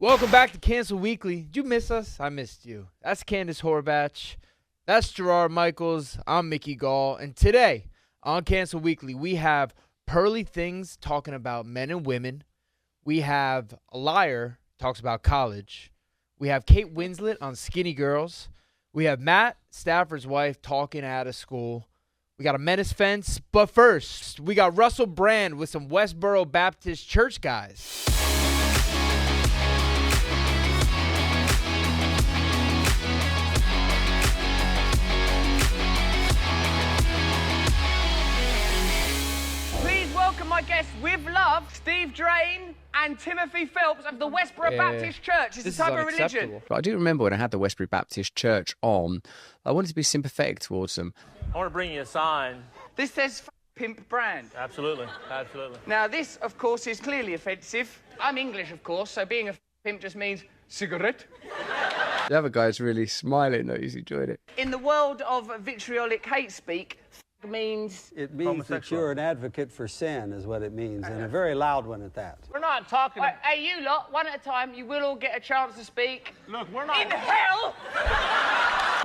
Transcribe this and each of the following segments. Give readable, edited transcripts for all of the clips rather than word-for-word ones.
Welcome back to Cancel Weekly. Did you miss us? I missed you. That's Candace Horbatch. That's Gerard Michaels. I'm Mickey Gall. And today on Cancel Weekly, we have Pearly Things talking about men and women. We have a liar talks about college. We have Kate Winslet on Skinny Girls. We have Matt Stafford's wife talking out of school. We got a menace fence. But first, we got Russell Brand with some Westboro Baptist Church guys. My guests with love, Steve Drain and Timothy Phelps of the Westboro Baptist Church. It's a type of religion. I do remember when I had the Westboro Baptist Church on, I wanted to be sympathetic towards them. I want to bring you a sign. This says Pimp Brand. Absolutely, absolutely. Now this, of course, is clearly offensive. I'm English, of course, so being a pimp just means cigarette. The other guy's really smiling though, he's enjoyed it. In the world of vitriolic hate speak, means... It means that you're an advocate for sin, is what it means, and a very loud one at that. We're not talking... Wait, hey, you lot, one at a time, you will all get a chance to speak. Look, we're not... In hell!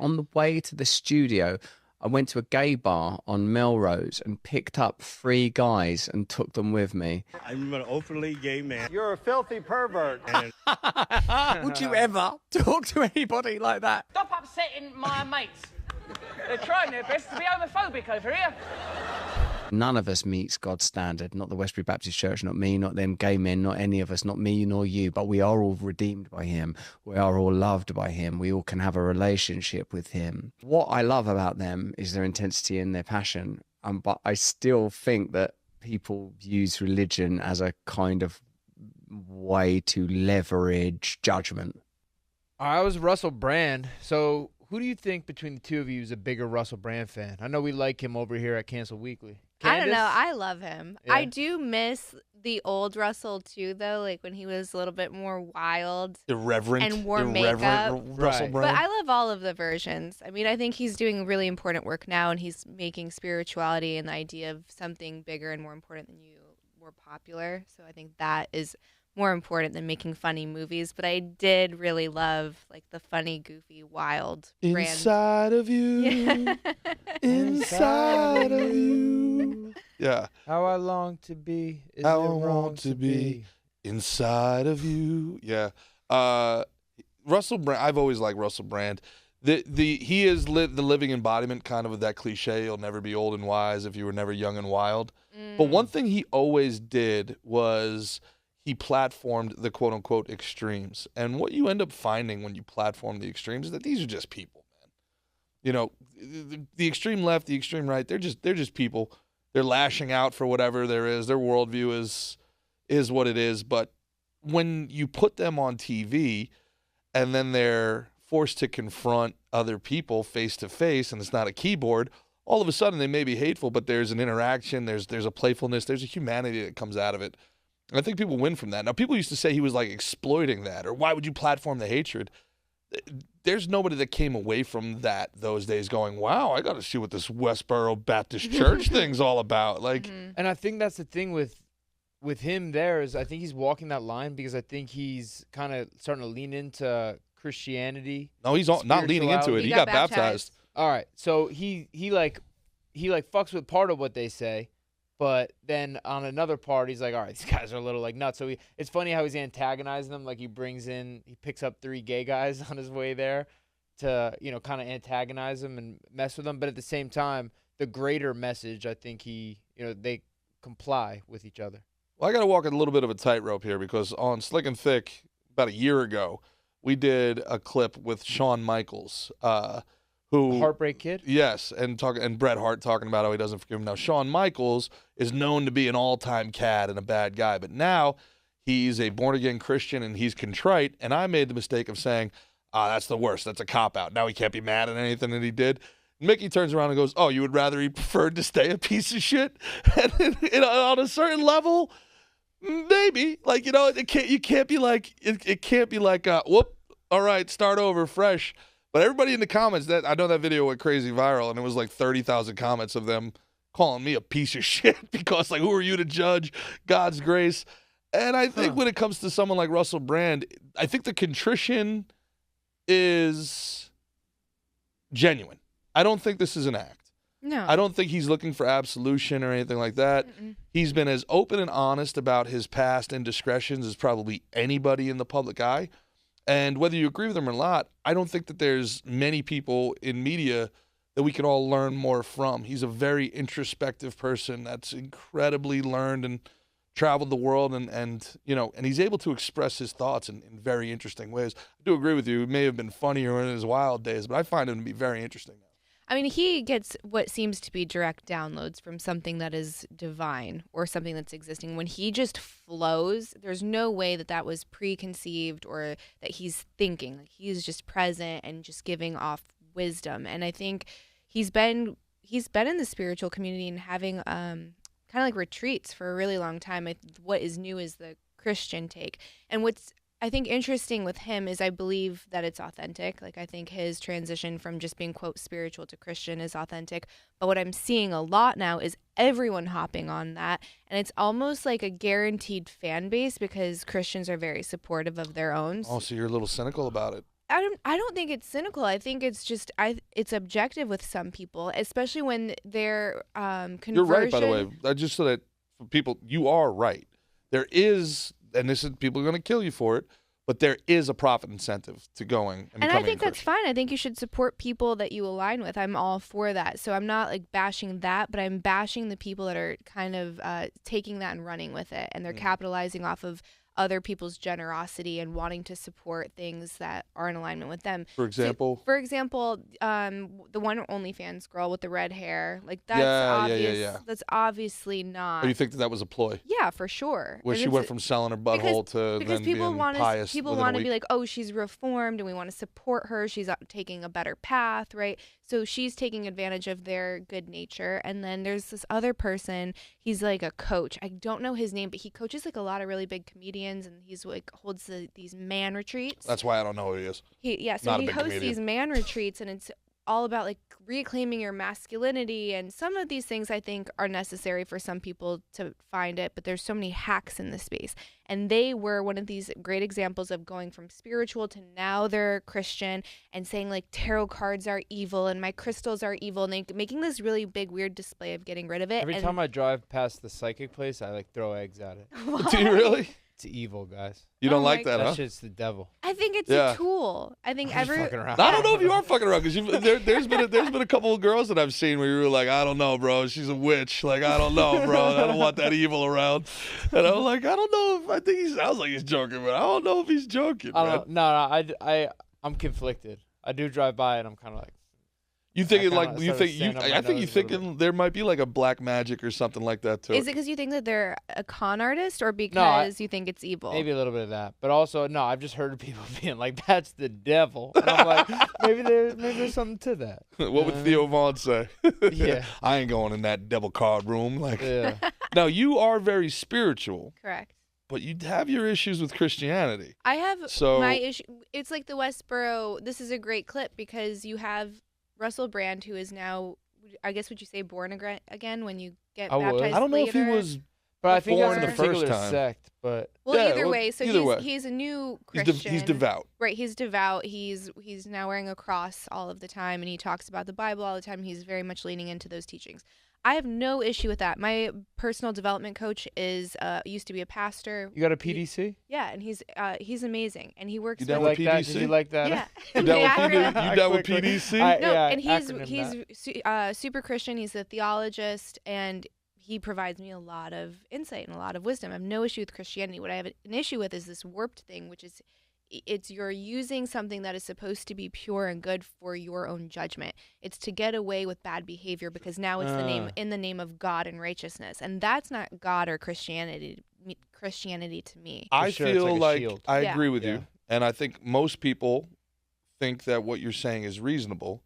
On the way to the studio, I went to a gay bar on Melrose and picked up 3 guys and took them with me. I'm an openly gay man. You're a filthy pervert. Would you ever talk to anybody like that? Stop upsetting my mates. They're trying their best to be homophobic over here. None of us meets God's standard, not the Westboro Baptist Church, not me, not them gay men, not any of us, not me nor you, but we are all redeemed by him. We are all loved by him. We all can have a relationship with him. What I love about them is their intensity and their passion, but I still think that people use religion as a kind of way to leverage judgment. I was Russell Brand, so... who do you think between the two of you is a bigger Russell Brand fan? I know we like him over here at Cancel Weekly. I don't Candace? know. I love him. Yeah. I do miss the old Russell, too, though, like when he was a little bit more wild. Irreverent. And wore makeup. Russell Right. Brand. But I love all of the versions. I mean, I think he's doing really important work now, and he's making spirituality and the idea of something bigger and more important than you more popular. So I think that is more important than making funny movies. But I did really love like the funny, goofy, wild Inside of you. Yeah. Inside of you. Yeah. How I long to be. Is How it I wrong want to be. Inside of you. Yeah. Russell Brand. I've always liked Russell Brand. He is the living embodiment kind of that cliche, you'll never be old and wise if you were never young and wild. But one thing he always did was he platformed the quote-unquote extremes. And what you end up finding when you platform the extremes is that these are just people, man. You know, the extreme left, the extreme right, they're just people. They're lashing out for whatever there is. Their worldview is what it is. But when you put them on TV and then they're forced to confront other people face to face and it's not a keyboard, all of a sudden they may be hateful, but there's an interaction, there's a playfulness, there's a humanity that comes out of it. And I think people win from that. Now, people used to say he was like exploiting that, or why would you platform the hatred? There's nobody that came away from that those days going, wow, I got to see what this Westboro Baptist Church thing's all about. Like, And I think that's the thing with him there is I think he's walking that line because I think he's kind of starting to lean into Christianity. no, he's not leaning into it. He got baptized. All right, so he fucks with part of what they say, but then on another part he's like, all right, these guys are a little like nuts. So it's funny how he's antagonizing them. Like he picks up 3 gay guys on his way there to kind of antagonize them and mess with them. But at the same time, the greater message, I think they comply with each other. Well, I got to walk a little bit of a tightrope here because on Slick and Thick about a year ago, we did a clip with Shawn Michaels, who The Heartbreak Kid? Yes, and Bret Hart talking about how he doesn't forgive him. Now, Shawn Michaels is known to be an all-time cad and a bad guy, but now he's a born-again Christian and he's contrite, and I made the mistake of saying, that's the worst. That's a cop-out. Now he can't be mad at anything that he did. Mickey turns around and goes, oh, you would rather he preferred to stay a piece of shit? And on a certain level, maybe. Like, it can't be like, whoop, all right, start over, fresh. But everybody in the comments, I know that video went crazy viral, and it was like 30,000 comments of them calling me a piece of shit because, like, who are you to judge God's grace? And I think when it comes to someone like Russell Brand, I think the contrition is genuine. I don't think this is an act. No. I don't think he's looking for absolution or anything like that. He's been as open and honest about his past indiscretions as probably anybody in the public eye. And whether you agree with him or not, I don't think that there's many people in media that we can all learn more from. He's a very introspective person that's incredibly learned and traveled the world, and he's able to express his thoughts in very interesting ways. I do agree with you. It may have been funnier in his wild days, but I find him to be very interesting now. I mean, he gets what seems to be direct downloads from something that is divine or something that's existing. When he just flows, there's no way that was preconceived or that he's thinking. Like, he is just present and just giving off wisdom. And I think he's been in the spiritual community and having kind of like retreats for a really long time. What is new is the Christian take. And what's I think interesting with him is I believe that it's authentic. Like, I think his transition from just being, quote, spiritual to Christian is authentic. But what I'm seeing a lot now is everyone hopping on that. And it's almost like a guaranteed fan base because Christians are very supportive of their own. Oh, so you're a little cynical about it. I don't think it's cynical. I think it's just it's objective with some people, especially when they're conversion. You're right, by the way. I just so that for people, you are right. There is, and this is people are going to kill you for it, but there is a profit incentive to going and I think a that's fine. I think you should support people that you align with. I'm all for that. So I'm not like bashing that, but I'm bashing the people that are kind of taking that and running with it, and they're capitalizing off of other people's generosity and wanting to support things that are in alignment with them. For example? So, for example, the one OnlyFans girl with the red hair, like that's obvious. Yeah. That's obviously not. Or you think that was a ploy? Yeah, for sure. Where she went from selling her butthole to then being pious. People want to be like, oh, she's reformed and we want to support her. She's taking a better path, right? So she's taking advantage of their good nature. And then there's this other person. He's like a coach. I don't know his name, but he coaches like a lot of really big comedians, and he's like holds these man retreats. That's why I don't know who he is. So he hosts these man retreats, and it's all about like reclaiming your masculinity, and some of these things I think are necessary for some people to find it, but there's so many hacks in this space, and they were one of these great examples of going from spiritual to now they're Christian and saying like tarot cards are evil and my crystals are evil, and they making this really big weird display of getting rid of it. Every time I drive past the psychic place, I like throw eggs at it. Do you really? It's evil, guys. You don't like that, huh? That shit's the devil. I think it's a tool. I think I'm just fucking around. I don't know if you are fucking around, because there's been a couple of girls that I've seen where you were like, I don't know, bro, she's a witch. Like, I don't know, bro, I don't want that evil around. And I'm like, I don't know if I think he sounds like he's joking, but I don't know if he's joking. I'm conflicted. I do drive by and I'm kind of like. I think you thinking there might be like a black magic or something like that too. Is it because you think that they're a con artist, or because you think it's evil? Maybe a little bit of that, but also no. I've just heard people being like, "That's the devil," and I'm like, maybe there's something to that. What would Theo Vaughn say? Yeah, I ain't going in that devil card room. Like, yeah. Now you are very spiritual. Correct. But you have your issues with Christianity. I have my issue. It's like the Westboro. This is a great clip because you have Russell Brand, who is now, I guess, would you say born again when you get baptized? I don't know later? if he was. But I think born that's the a first particular time. sect. But either way, so he's a new Christian. He's devout. Right, he's devout. He's now wearing a cross all of the time, and he talks about the Bible all the time. He's very much leaning into those teachings. I have no issue with that. My personal development coach used to be a pastor. You got a PDC? Yeah, and he's amazing, and he works. You down like with that? PDC? Did you like that? Yeah. You down with PDC? And he's super Christian. He's a theologist, and he provides me a lot of insight and a lot of wisdom. I have no issue with Christianity. What I have an issue with is this warped thing, which is you're using something that is supposed to be pure and good for your own judgment. It's to get away with bad behavior because now it's in the name of God and righteousness, and that's not God or Christianity to me. I feel like I Yeah. agree with you, and I think most people think that what you're saying is reasonable.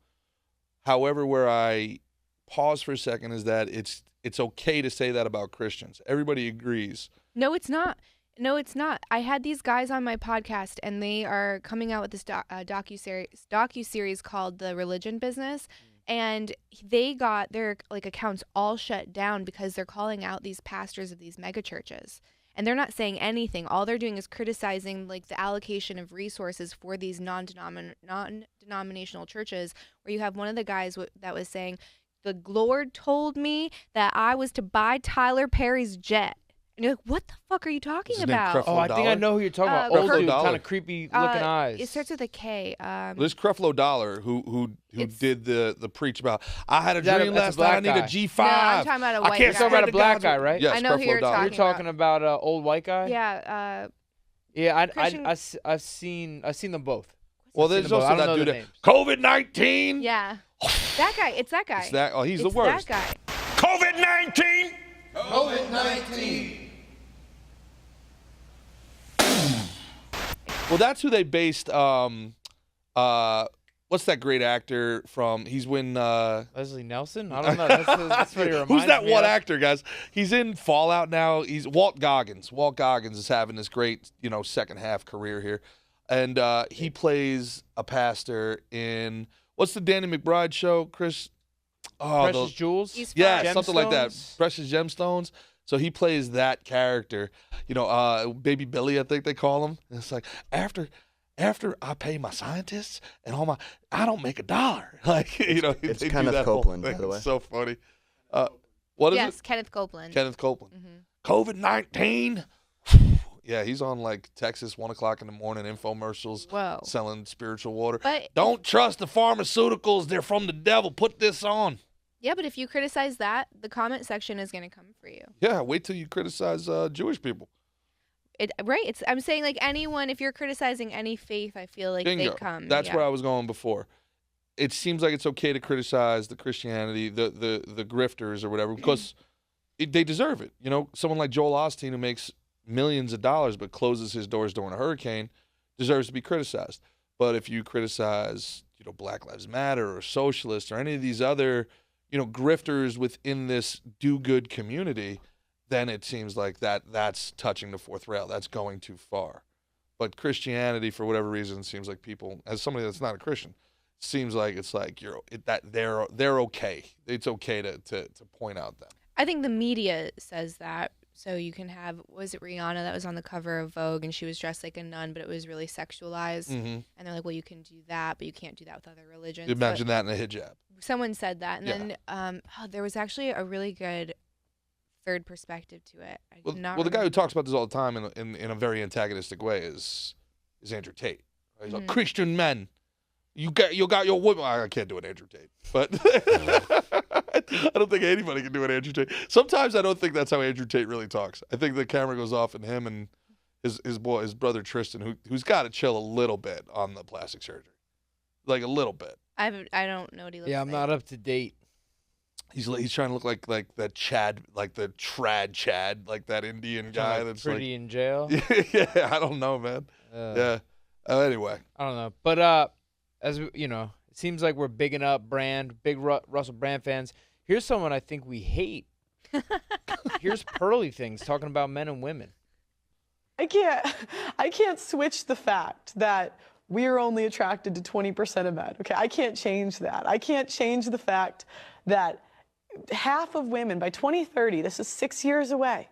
However, where I pause for a second is that it's okay to say that about Christians. Everybody agrees. No, it's not. No, it's not. I had these guys on my podcast, and they are coming out with this docu-series called The Religion Business, and they got their accounts all shut down because they're calling out these pastors of these mega churches. and they're not saying anything. All they're doing is criticizing like the allocation of resources for these non-denominational churches, where you have one of the guys that was saying, the Lord told me that I was to buy Tyler Perry's jet. And you're like, what the fuck are you talking His name about? Oh, I think I know who you're talking about. Old Creflo dude, Dollar. kind of creepy looking eyes. It starts with a K. There's Creflo Dollar who did the preach about, I had a That's dream a last black night. I need guy. a G5. No, I'm talking about a I white can't guy. You're talking about a stand black God's guy, word." right? Yes, I know who Creflo you're Dollar. You're talking talking about old white guy. Yeah. Yeah, Christian- I've seen them both. Well, I've seen there's them both. I also don't know that the dude. names. COVID-19. Yeah. That guy. It's that guy. It's that. Oh, he's It's the worst. that guy. COVID-19. Well, that's who they based. What's that great actor from? He's when. Leslie Nelson? I don't know. That's what he reminds Who's that me one of. actor, guys? He's in Fallout now. He's Walt Goggins. Walt Goggins is having this great, second half career here, and he plays a pastor in what's the Danny McBride show, Chris? Oh, Precious Jewels? yeah, something like that. Gemstones? Precious Gemstones. So he plays that character. Baby Billy, I think they call him. And it's like after I pay my scientists and all I don't make $1. Like It's they do Kenneth that whole Copeland, by thing. the way. It's so funny. What is Yes, it? Kenneth Copeland. Kenneth Copeland. COVID-19. Yeah, he's on like Texas 1 o'clock in the morning infomercials. Whoa. Selling spiritual water. But Don't trust the pharmaceuticals. They're from the devil. Put this on. yeah, but if you criticize that, the comment section is going to come for you. Yeah, wait till you criticize Jewish people. Right. I'm saying like anyone, if you're criticizing any faith, I feel like Bingo. they come. That's yeah. where I was going before. It seems like it's okay to criticize the Christianity, the grifters or whatever, because they deserve it. Someone like Joel Osteen, who makes millions of dollars but closes his doors during a hurricane, deserves to be criticized. But if you criticize, Black Lives Matter or socialists or any of these other, grifters within this do-good community, then it seems like that's touching the fourth rail. That's going too far. But Christianity, for whatever reason, seems like people, as somebody that's not a Christian, seems like it's like they're okay. It's okay to point out that. I think the media says that. So you can have, was it Rihanna that was on the cover of Vogue and she was dressed like a nun, but it was really sexualized. Mm-hmm. And they're like, well, you can do that, but you can't do that with other religions. Imagine that in a hijab. Someone said that. And Yeah. then there was actually a really good third perspective to it. I Well, did not the guy who remember. talks about this all the time in a very antagonistic way is Andrew Tate. He's like, Christian men, you got your woman. I can't do an Andrew Tate, but I don't think anybody can do an Andrew Tate. Sometimes I don't think that's how Andrew Tate really talks. I think the camera goes off in him and his brother Tristan, who's got to chill a little bit on the plastic surgery, like a little bit. I don't know what he looks like. Yeah, I'm not up to date. He's trying to look like that Chad, like the trad Chad, like that Indian guy Like that's pretty in jail. yeah, I don't know, man. Yeah. Anyway, I don't know. But as it seems like we're bigging up big Russell Brand fans. Here's someone I think we hate. Here's Pearly things talking about men and women. I can't switch the fact that we are only attracted to 20% of men. Okay, I can't change that. I can't change the fact that half of women by 2030, this is 6 years away,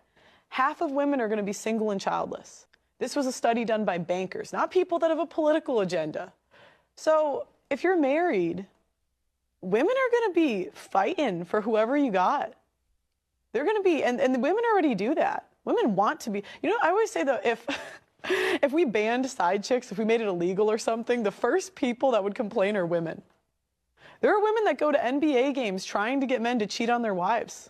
half of women are going to be single and childless. This was a study done by bankers, not people that have a political agenda. So if you're married, women are going to be fighting for whoever you got. They're going to be, and the women already do that. Women want to be, I always say that if we banned side chicks, if we made it illegal or something, the first people that would complain are women. There are women that go to NBA games trying to get men to cheat on their wives.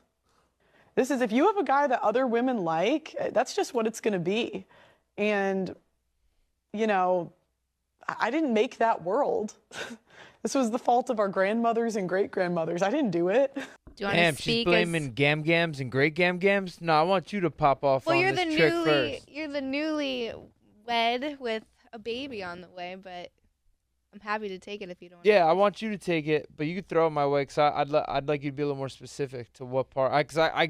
This is, if you have a guy that other women like, that's just what it's going to be. And, I didn't make that world. This was the fault of our grandmothers and great-grandmothers. I didn't do it. Do you want Damn, to she's speak blaming gam-gams and great-gam-gams? No, I want you to pop off Well, on you're this the trick first. you're the newly wed with a baby on the way, but I'm happy to take it if you don't. Yeah, I want you to take it, but you could throw it my way because I'd like you to be a little more specific to what part. Because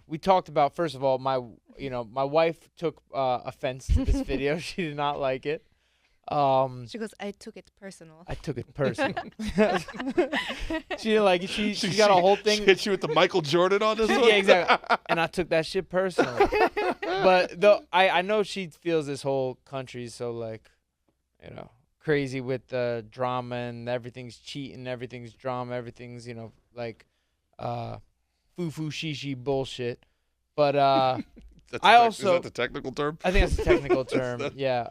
we talked about, first of all, my wife took offense to this video. She did not like it. She goes, I took it personal. I took it personal. She like she got a whole thing. She hit you with the Michael Jordan on this one. Yeah, exactly. And I took that shit personal. But I know she feels this whole country's so like, crazy with the drama and everything's cheating, everything's drama, everything's like, foo shishi bullshit. But is that the technical term? I think that's the technical term. Yeah.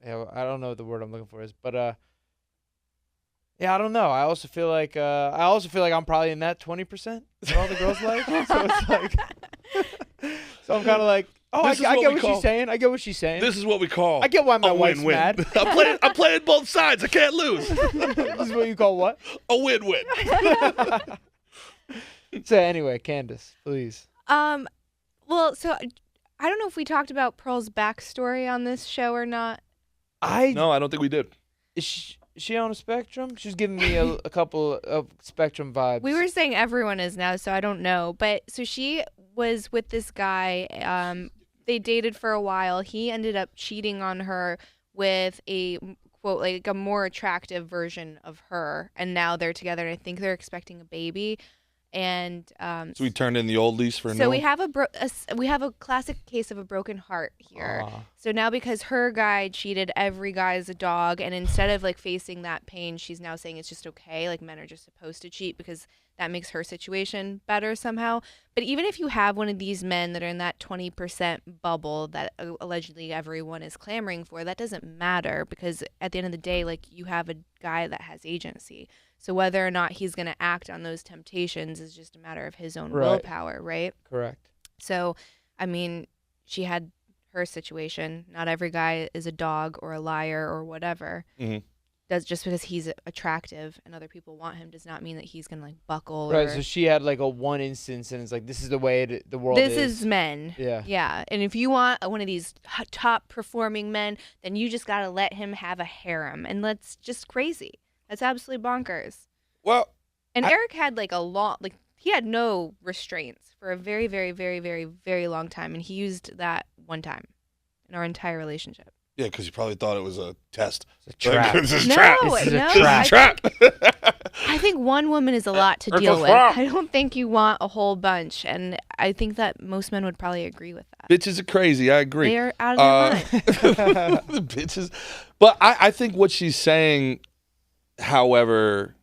I don't know what the word I'm looking for is, but I don't know. I also feel like I'm probably in that 20% that all the girls like. So it's like, so I'm kind of like, I get what she's saying. I get what she's saying. This is what we call. I get why my wife's win-win. mad. I'm playing both sides. I can't lose. This is what you call what? A win-win. So anyway, Candace, please. Well, so I don't know if we talked about Pearl's backstory on this show or not. No, I don't think we did. Is she on a spectrum? She's giving me a couple of spectrum vibes. We were saying everyone is now, so I don't know. But so she was with this guy. They dated for a while. He ended up cheating on her with a quote like a more attractive version of her, and now they're together. And I think they're expecting a baby. And so we turned in the old lease for a new so one? we have a classic case of a broken heart here. Aww. So now because her guy cheated, every guy is a dog, and instead of like facing that pain, she's now saying it's just okay, like men are just supposed to cheat because that makes her situation better somehow. But even if you have one of these men that are in that 20% bubble that allegedly everyone is clamoring for, that doesn't matter because at the end of the day, like you have a guy that has agency. So whether or not he's going to act on those temptations is just a matter of his own willpower, right? Correct. So, I mean, she had her situation. Not every guy is a dog or a liar or whatever. Mm-hmm. Just because he's attractive and other people want him does not mean that he's going to like buckle. Right, or... so she had like a one instance and it's like, this is the way the world is. This is men. Yeah. Yeah. And if you want one of these top performing men, then you just got to let him have a harem. And that's just crazy. That's absolutely bonkers. Well, and Eric had like he had no restraints for a very, very, very, very, very long time. And he used that one time in our entire relationship. Yeah, because he probably thought it was a test. It's a trap. This is a No, trap. no, This is a trap. I think one woman is a lot to deal with. I don't think you want a whole bunch. And I think that most men would probably agree with that. Bitches are crazy. I agree. They are out of their mind. Bitches. But I think what she's saying, however,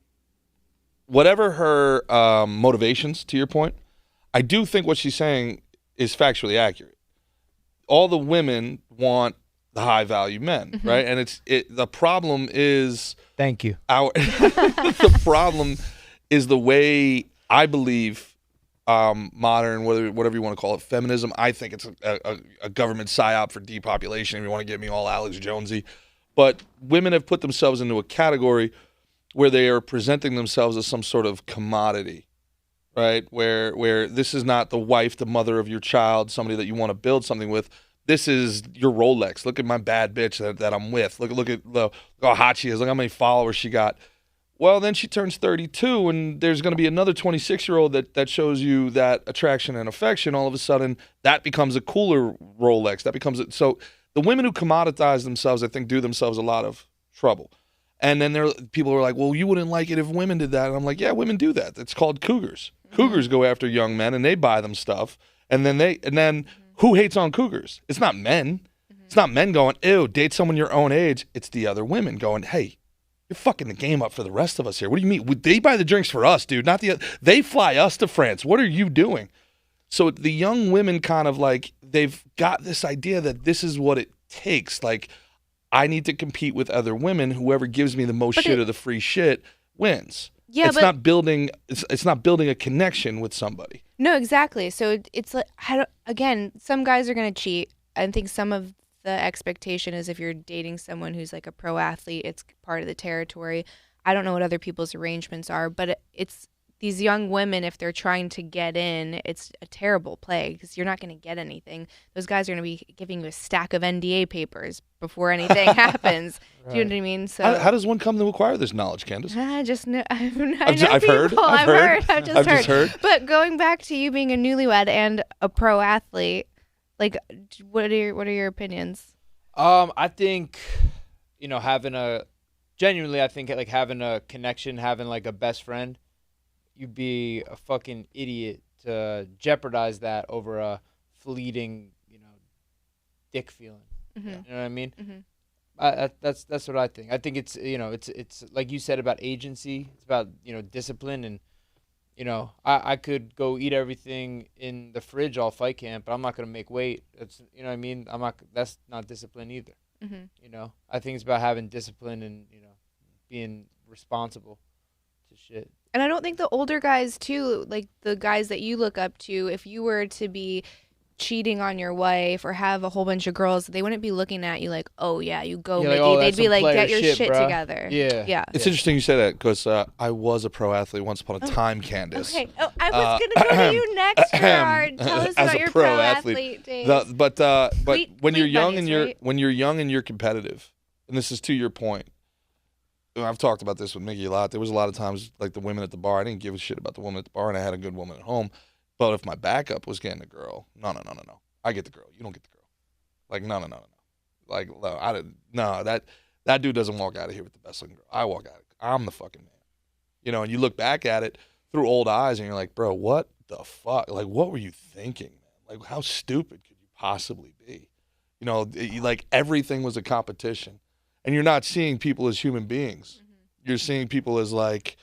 whatever her motivations, to your point, I do think what she's saying is factually accurate. All the women want the high value men, right? And the problem is thank you. The problem is the way I believe modern, whatever you want to call it, feminism. I think it's a government psyop for depopulation. If you want to get me all Alex Jonesy, but women have put themselves into a category where they are presenting themselves as some sort of commodity, right? Where this is not the wife, the mother of your child, somebody that you want to build something with. This is your Rolex. Look at my bad bitch that I'm with. Look at how hot she is. Look how many followers she got. Well, then she turns 32, and there's going to be another 26-year-old that shows you that attraction and affection. All of a sudden, that becomes a cooler Rolex. That becomes so. The women who commoditize themselves, I think, do themselves a lot of trouble. And then people are like, well, you wouldn't like it if women did that. And I'm like, yeah, women do that. It's called cougars. Cougars go after young men, and they buy them stuff. And then who hates on cougars? It's not men. It's not men going, ew, date someone your own age. It's the other women going, hey, you're fucking the game up for the rest of us here. What do you mean? They buy the drinks for us, dude. They fly us to France. What are you doing? So the young women kind of like, they've got this idea that this is what it takes. Like, I need to compete with other women. Whoever gives me the most shit or the free shit wins. Yeah, it's not building a connection with somebody. No, exactly. So it's like, again, some guys are going to cheat. I think some of the expectation is if you're dating someone who's like a pro athlete, it's part of the territory. I don't know what other people's arrangements are, but it's these young women, if they're trying to get in, it's a terrible play because you're not going to get anything. Those guys are going to be giving you a stack of NDA papers before anything happens. Right. Do you know what I mean? So how does one come to acquire this knowledge, Candace? I just know. I've just heard. But going back to you being a newlywed and a pro athlete, like, what are your opinions? I think, having I think like having a connection, having like a best friend, you'd be a fucking idiot to jeopardize that over a fleeting, dick feeling. Mm-hmm. You know what I mean? Mm-hmm. That's what I think. I think it's like you said about agency. It's about discipline, and I could go eat everything in the fridge all fight camp, but I'm not gonna make weight. That's what I mean. I'm not. That's not discipline either. Mm-hmm. I think it's about having discipline and being responsible to shit. And I don't think the older guys too, like the guys that you look up to, if you were to be cheating on your wife or have a whole bunch of girls, they wouldn't be looking at you like, oh yeah, you go, Mickey. Like, they'd be like, get your shit bro. together. Yeah. It's interesting you say that because I was a pro athlete once upon a time, Candace. Okay. Oh, I was gonna go to you next, Gerard. Tell us about your pro athlete days. But when you're young buddies, and right? when you're young and you're competitive, and this is to your point. I've talked about this with Mickey a lot. There was a lot of times like the women at the bar. I didn't give a shit about the woman at the bar, and I had a good woman at home. But if my backup was getting a girl, no. I get the girl. You don't get the girl. Like, no. Like, no, that dude doesn't walk out of here with the best looking girl. I walk out. I'm the fucking man. And you look back at it through old eyes, and you're like, bro, what the fuck? Like, what were you thinking, man? Like, how stupid could you possibly be? Like everything was a competition, and you're not seeing people as human beings. Mm-hmm. You're seeing people as like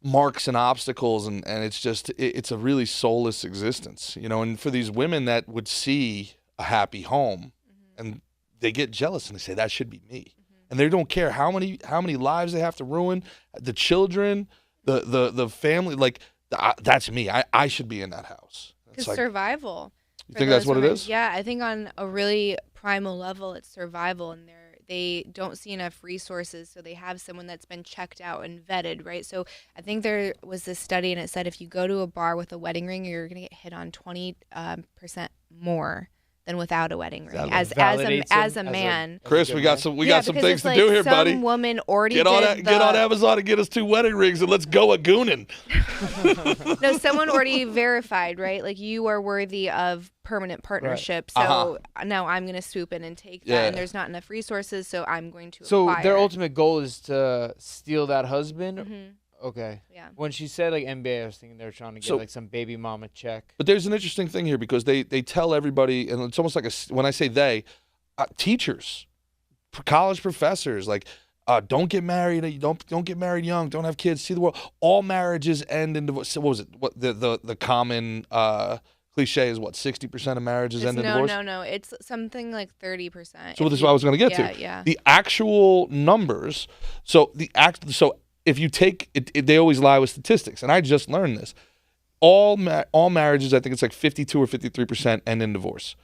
marks and obstacles, and it's just it's a really soulless existence, and for these women that would see a happy home, and they get jealous and they say that should be me, and they don't care how many lives they have to ruin, the children, the family, like that's me. I should be in that house. It's like, survival. You think that's what it is? Yeah, I think on a really primal level it's survival, and they don't see enough resources, so they have someone that's been checked out and vetted, right? So I think there was this study, and it said if you go to a bar with a wedding ring, you're going to get hit on 20% more than without a wedding ring. As a man. Chris, we got some things to do here, buddy. Some woman already get on Amazon and get us 2 wedding rings, and let's go a goonin'. No, someone already verified, right? Like you are worthy of permanent partnership. Right. So now I'm going to swoop in and take that, and there's not enough resources, so I'm going to acquire. Their ultimate goal is to steal that husband? Mm-hmm. Okay. Yeah. When she said like NBA, I was thinking they were trying to get like some baby mama check. But there's an interesting thing here because they tell everybody, and it's almost like when I say they, teachers, college professors, like don't get married, don't get married young, don't have kids, see the world. All marriages end in divorce. What was it? What the common cliche is? What 60% of marriages end in divorce? No. It's something like 30%. So this is what I was going to get to. Yeah. The actual numbers. So if you take it, they always lie with statistics, and I just learned this. All marriages, I think it's like 52 or 53% end in divorce.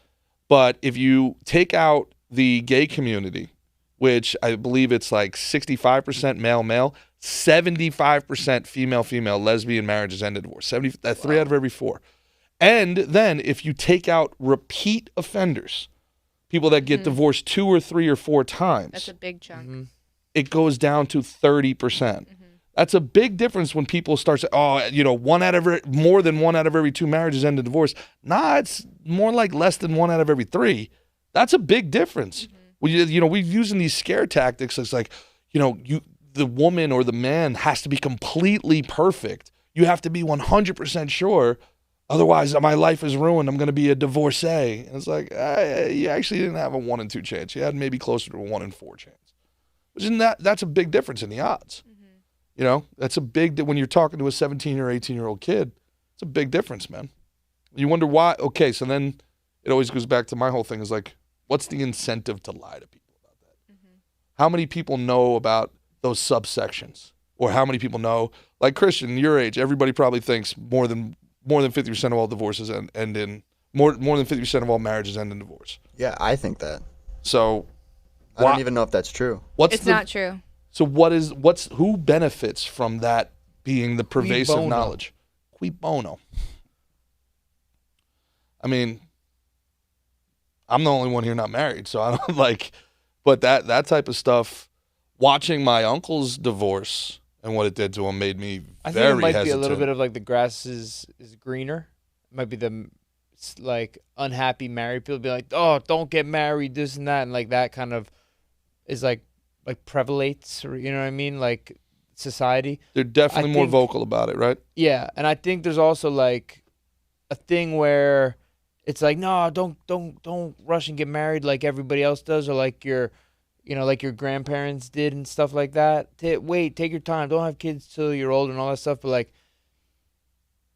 But if you take out the gay community, which I believe it's like 65% male, 75% female, lesbian marriages end in divorce. 3 out of every 4. And then if you take out repeat offenders, people that get divorced 2 or 3 or 4 times. That's a big chunk. Mm-hmm. It goes down to 30%. That's a big difference when people start saying, more than 1 out of every 2 marriages end in divorce. Nah, it's more like less than 1 out of every 3. That's a big difference. We're using these scare tactics. It's like, the woman or the man has to be completely perfect. You have to be 100% sure. Otherwise, my life is ruined. I'm going to be a divorcee. And it's like, you actually didn't have a 1 in 2 chance. You had maybe closer to a 1 in 4 chance. Isn't that's a big difference in the odds? That's a big, when you're talking to a 17 or 18-year-old kid, it's a big difference, man. You wonder why. Okay, so then it always goes back to my whole thing is like, what's the incentive to lie to people about that? How many people know about those subsections? Or how many people know, like Christian, your age, everybody probably thinks more than 50% of all divorces end in, more than 50% of all marriages end in divorce. Yeah, I think that. So I don't even know if that's true. It's not true. So who benefits from that being the pervasive knowledge? Qui bono. I mean, I'm the only one here not married, so I don't but that type of stuff, watching my uncle's divorce and what it did to him made me very hesitant. I think it might be a little bit of like the grass is greener. It might be the like unhappy married people be like, oh, don't get married, this and that, and like that kind of is like prevalates, or you know what I mean, like society. They're definitely more vocal about it, right? Yeah, and I think there's also like a thing where it's like, no, don't rush and get married like everybody else does, or like your grandparents did and stuff like that. Wait, take your time, don't have kids till you're old and all that stuff. But like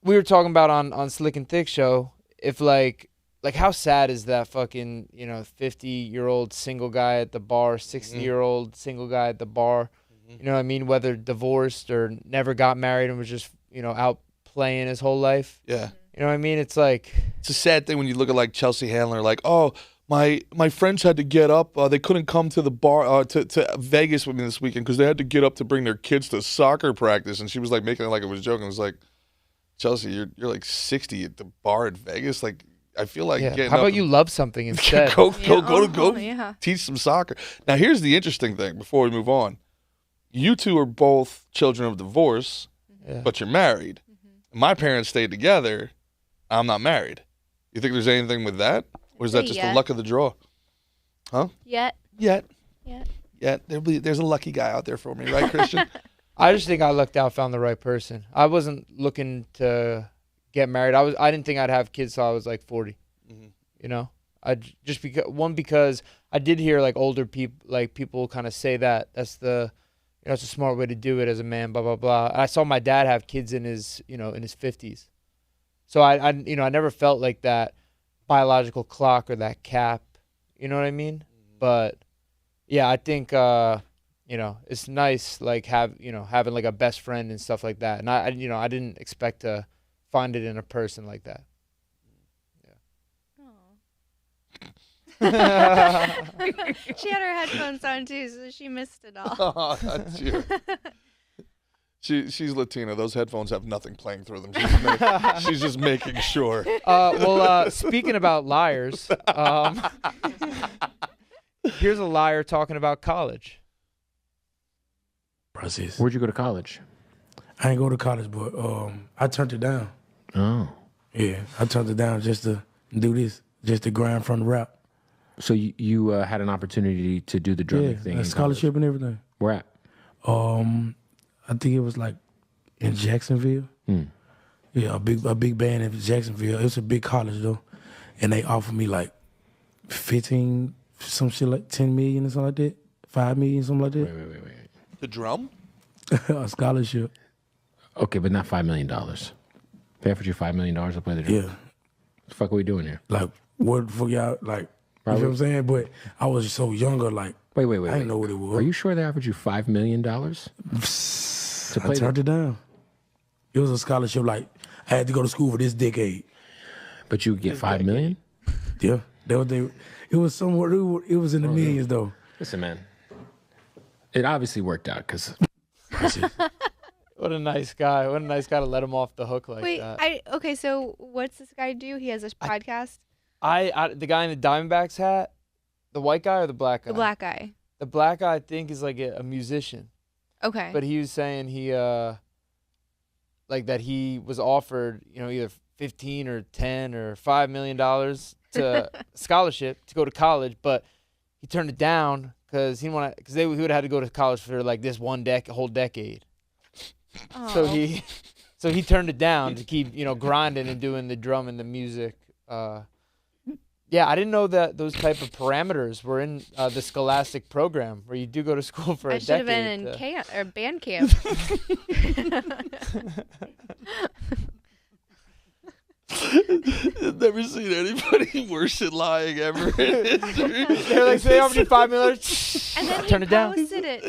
we were talking about on Slick and Thick show, if like how sad is that fucking 50-year-old single guy at the bar, 60-year-old single guy at the bar, you know what I mean, whether divorced or never got married and was just out playing his whole life. Yeah. You know what I mean? It's like, it's a sad thing when you look at like Chelsea Handler, like, oh, my friends had to get up. They couldn't come to the bar to Vegas with me this weekend because they had to get up to bring their kids to soccer practice. And she was like making it like it was joking. It was like, Chelsea, you're like 60 at the bar in Vegas. Like, I feel like getting how up about you love something instead? go Yeah. teach some soccer. Now, here's the interesting thing before we move on. You two are both children of divorce, but you're married. My parents stayed together. I'm not married. You think there's anything with that? Or is that just the luck of the draw? Huh? Yet. There's a lucky guy out there for me, right, Christian? I just think I lucked out, found the right person. I wasn't looking to get married. I didn't think I'd have kids till I was like 40. You know, because I did hear like older people kind of say that that's it's a smart way to do it as a man, blah blah blah. I saw my dad have kids in his 50s, so I never felt like that biological clock or that cap. You know what I mean? But yeah, I think it's nice like having like a best friend and stuff like that. And I didn't expect to find it in a person like that. She had her headphones on too, so she missed it all. Oh, that's you. She's Latina. Those headphones have nothing playing through them. She's just making sure. Speaking about liars, here's a liar talking about college. Process. Where'd you go to college? I ain't go to college, but I turned it down. Oh. Yeah, I turned it down just to do this, just to grind from the rap. So you had an opportunity to do the drumming thing. A scholarship and everything. Where at? I think it was like in Jacksonville. Yeah, a big band in Jacksonville. It was a big college though, and they offered me like 15, some shit like 10 million or something like that, 5 million, something like that. Wait. The drum? A scholarship. Okay, but not $5 million. They offered you $5 million to play the drum. Yeah. What the fuck are we doing here? Like, what for y'all? Like, you know what I'm saying? But I was so younger, like, wait. I didn't know what it was. Are you sure they offered you $5 million? I turned it down. It was a scholarship. Like, I had to go to school for this decade. But you get $5 million? Yeah, it was somewhere. It was in the millions though. Listen, man. It obviously worked out because. What a nice guy. What a nice guy to let him off the hook like that. Okay, so what's this guy do? He has a podcast? The guy in the Diamondbacks hat, the white guy or the black guy? The black guy. The black guy, I think, is like a musician. Okay. But he was saying like that he was offered, either 15 or 10 or $5 million to scholarship to go to college, but he turned it down because he would have had to go to college for like this whole decade. So he turned it down to keep grinding and doing the drum and the music. Yeah, I didn't know that those type of parameters were in the scholastic program where you do go to school for a decade. I should have been in band camp. I've never seen anybody worse at lying ever in history. They're like, they offered you $5 million. And then Turn it down. He posted it.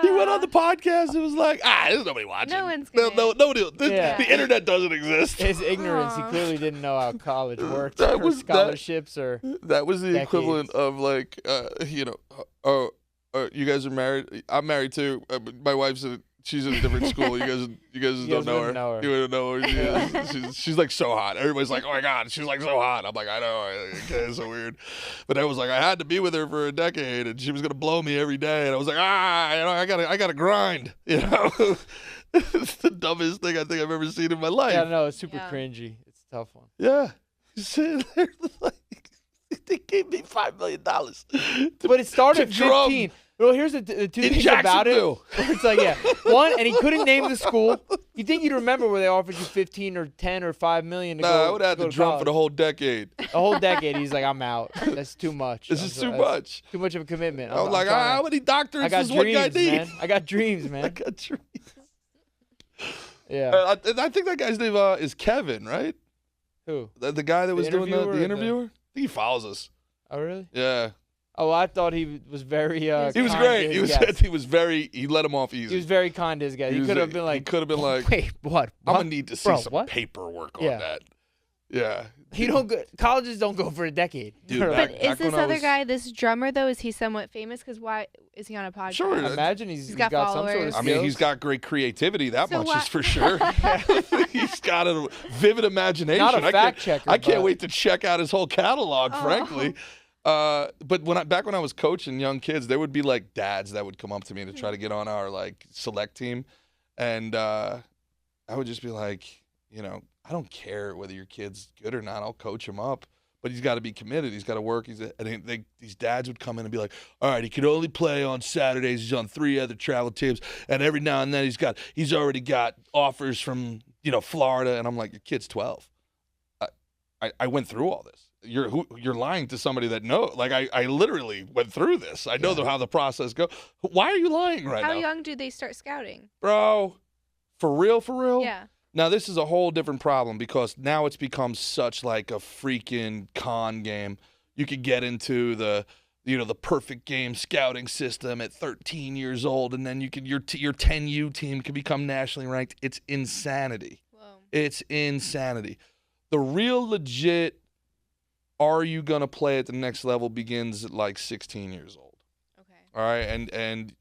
He went on the podcast. It was like, there's nobody watching. No one's gonna. Nobody. The internet doesn't exist. His ignorance. He clearly didn't know how college worked. That or was scholarships or. That was the decades. equivalent of like, you guys are married. I'm married too. My wife's she's in a different school. You guys don't know her. You wouldn't know who she is. She's like so hot. Everybody's like, oh my God, she's like so hot. I'm like, I know. It's so weird. But I was like, I had to be with her for a decade, and she was gonna blow me every day. And I was like, I gotta grind. It's the dumbest thing I think I've ever seen in my life. Yeah, no, it's super cringy. It's a tough one. Yeah. He's sitting there like, they gave me $5 million. But it started at 15. Well, here's the two things about it. It's like, yeah, one, and he couldn't name the school. You think you'd remember where they offered you 15 or 10 or 5 million to go? I would have to drum for the whole decade. The whole decade, he's like, I'm out. That's too much. This is too much. Too much of a commitment. I was like, how many doctors does one guy need? Man. I got dreams, man. I got dreams. Yeah. I think that guy's name is Kevin, right? Who? The guy that was doing the interviewer? I think he follows us. Oh, really? Yeah. Oh, I thought he was very. He was great. He let him off easy. He was very kind to his guys. He could have been like, wait, what? I'm gonna need to see some paperwork on that. Yeah. Colleges don't go for a decade. Dude, but is this other guy, this drummer though, is he somewhat famous? Because why is he on a podcast? Sure. I imagine he's got followers. some sort of skills. I mean, he's got great creativity. That much is for sure. He's got a vivid imagination. Not a fact checker. I can't wait to check out his whole catalog, frankly. But back when I was coaching young kids, there would be like dads that would come up to me to try to get on our like select team, and I would just be like, I don't care whether your kid's good or not. I'll coach him up, but he's got to be committed. He's got to work. These dads would come in and be like, all right, he can only play on Saturdays. He's on 3 other travel teams, and every now and then he's already got offers from Florida, and I'm like, your kid's 12. I went through all this. You're lying to somebody that knows. Like I literally went through this. I know how the process goes. Why are you lying right now? How young do they start scouting? Bro, for real? Yeah. Now this is a whole different problem because now it's become such like a freaking con game. You could get into the perfect game scouting system at 13 years old, and then your 10U team can become nationally ranked. It's insanity. Whoa. It's insanity. The real legit are you going to play at the next level begins at like 16 years old. Okay. All right. And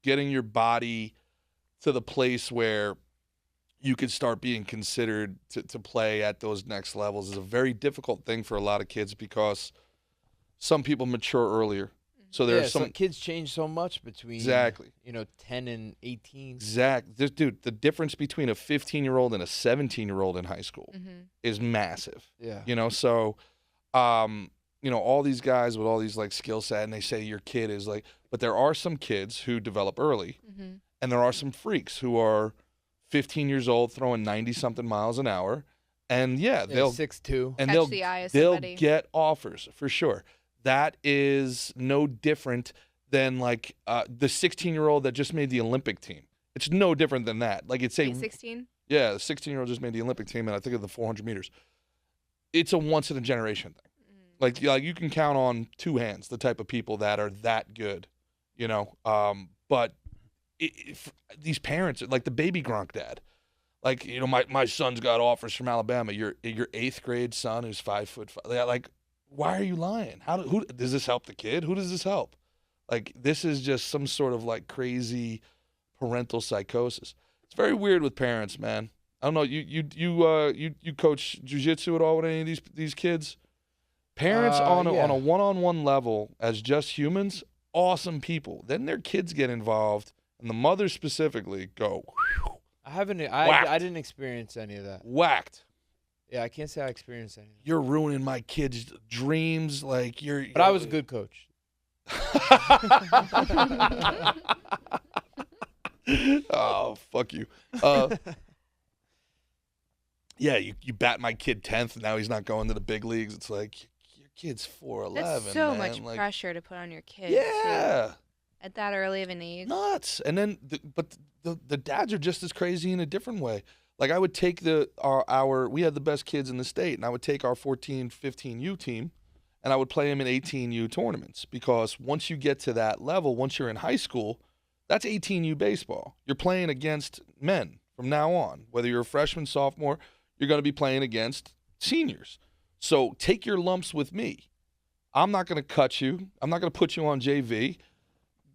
getting your body to the place where you could start being considered to play at those next levels is a very difficult thing for a lot of kids because some people mature earlier. So there's some kids change so much between 10 and 18. Exactly. Dude, the difference between a 15-year-old and a 17-year-old in high school is massive. Yeah. So all these guys with all these like skill set, and they say your kid is like, but there are some kids who develop early, and there are some freaks who are 15 years old throwing 90-something miles an hour, and they'll 6'2", and catch the eye of they'll somebody. get offers for sure. That is no different than like the 16-year-old that just made the Olympic team. It's no different than that. Like it's 16. Yeah, the 16-year-old just made the Olympic team, and I think of the 400 meters. It's a once-in-a-generation thing. Like you can count on 2 hands the type of people that are that good, But these parents, like the baby Gronk dad, like my son's got offers from Alabama. Your 8th grade son who's 5'5". Like, why are you lying? Who does this help the kid? Who does this help? Like this is just some sort of like crazy parental psychosis. It's very weird with parents, man. I don't know. You coach jiu-jitsu at all with any of these kids? Parents on a one-on-one level as just humans, awesome people. Then their kids get involved, and the mothers specifically go. I didn't experience any of that. Whacked. Yeah, I can't say I experienced any of that. You're ruining my kids' dreams. Like But I was a good coach. Oh, fuck you. Yeah, you bat my kid 10th, and now he's not going to the big leagues. It's like, your kid's 4'11". That's so man. much like, pressure to put on your kids. Yeah. Too, at that early of an age. Nuts. And then, the dads are just as crazy in a different way. Like, I would take we had the best kids in the state, and I would take our 14, 15U team, and I would play them in 18U tournaments. Because once you get to that level, once you're in high school, that's 18U baseball. You're playing against men from now on. Whether you're a freshman, sophomore, you're going to be playing against seniors. So take your lumps with me. I'm not going to cut you. I'm not going to put you on JV.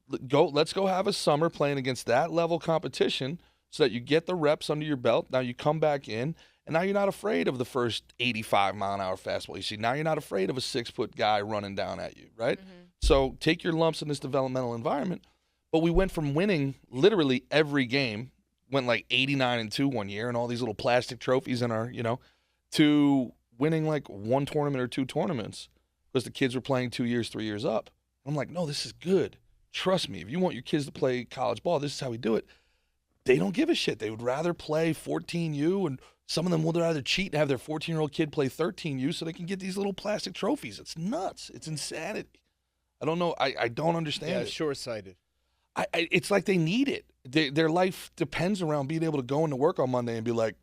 Let's go have a summer playing against that level competition so that you get the reps under your belt. Now you come back in, and now you're not afraid of the first 85-mile-an-hour fastball you see. Now you're not afraid of a 6-foot guy running down at you, right? So take your lumps in this developmental environment. But we went from winning literally every game, went like 89-2 one year, and all these little plastic trophies in our, to winning like 1 tournament or 2 tournaments because the kids were playing 2 years, 3 years up. I'm like, no, this is good. Trust me, if you want your kids to play college ball, this is how we do it. They don't give a shit. They would rather play 14U, and some of them would rather cheat and have their 14-year-old kid play 13U so they can get these little plastic trophies. It's nuts. It's insanity. I don't know. I don't understand it. Short-sighted. It's like they need it. Their life depends around being able to go into work on Monday and be like,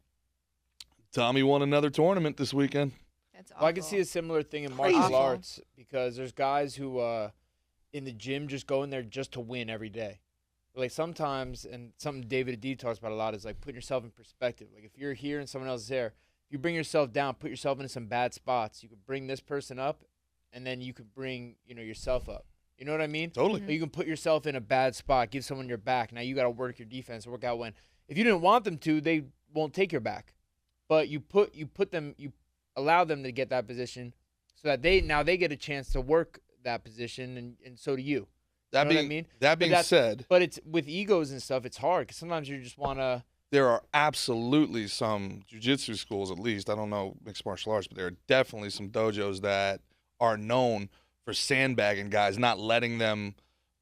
Tommy won another tournament this weekend. That's Well, I can see a similar thing in martial arts because there's guys who in the gym just go in there just to win every day. Like sometimes, and something David Adib talks about a lot is like putting yourself in perspective. Like if you're here and someone else is there, if you bring yourself down, put yourself into some bad spots, you could bring this person up, and then you could bring yourself up. You know what I mean? Totally. You can put yourself in a bad spot, give someone your back. Now you got to work your defense, work out when. If you didn't want them to, they won't take your back. But you allow them to get that position so that they get a chance to work that position, and so do you. You know what I mean? That being said, but it's with egos and stuff. It's hard because sometimes you just want to. There are absolutely some jiu-jitsu schools, at least. I don't know mixed martial arts, but there are definitely some dojos that are known for sandbagging guys, not letting them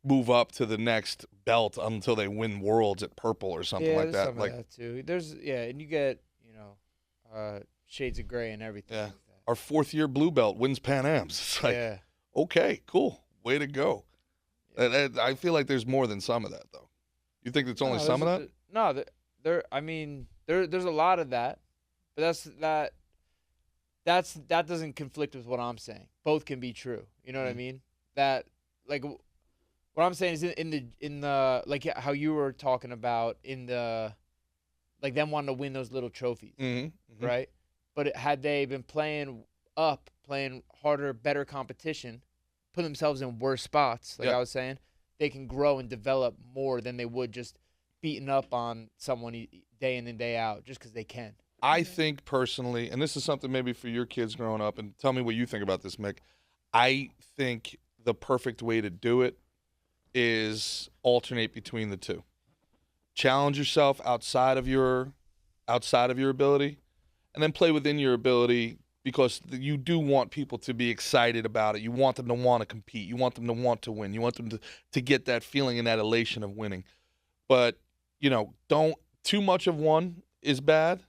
move up to the next belt until they win worlds at purple or something like that. Some of that too. And you get shades of gray and everything. Yeah. Like that. Our 4th-year blue belt wins Pan Ams. It's like, okay, cool, way to go. I feel like there's more than some of that, though. You think it's only some of that? No, there's a lot of that, but that doesn't conflict with what I'm saying. Both can be true. You know what I mean? That like what I'm saying is in the like how you were talking about in the like them wanting to win those little trophies, right? But had they been playing harder, better competition, put themselves in worse spots, like I was saying, they can grow and develop more than they would just beating up on someone day in and day out just because they can. I think personally, and this is something maybe for your kids growing up, and tell me what you think about this, Mick. I think the perfect way to do it is alternate between the two. Challenge yourself outside of your ability, and then play within your ability, because you do want people to be excited about it. You want them to want to compete. You want them to want to win. You want them to get that feeling and that elation of winning. But, don't too much of one is bad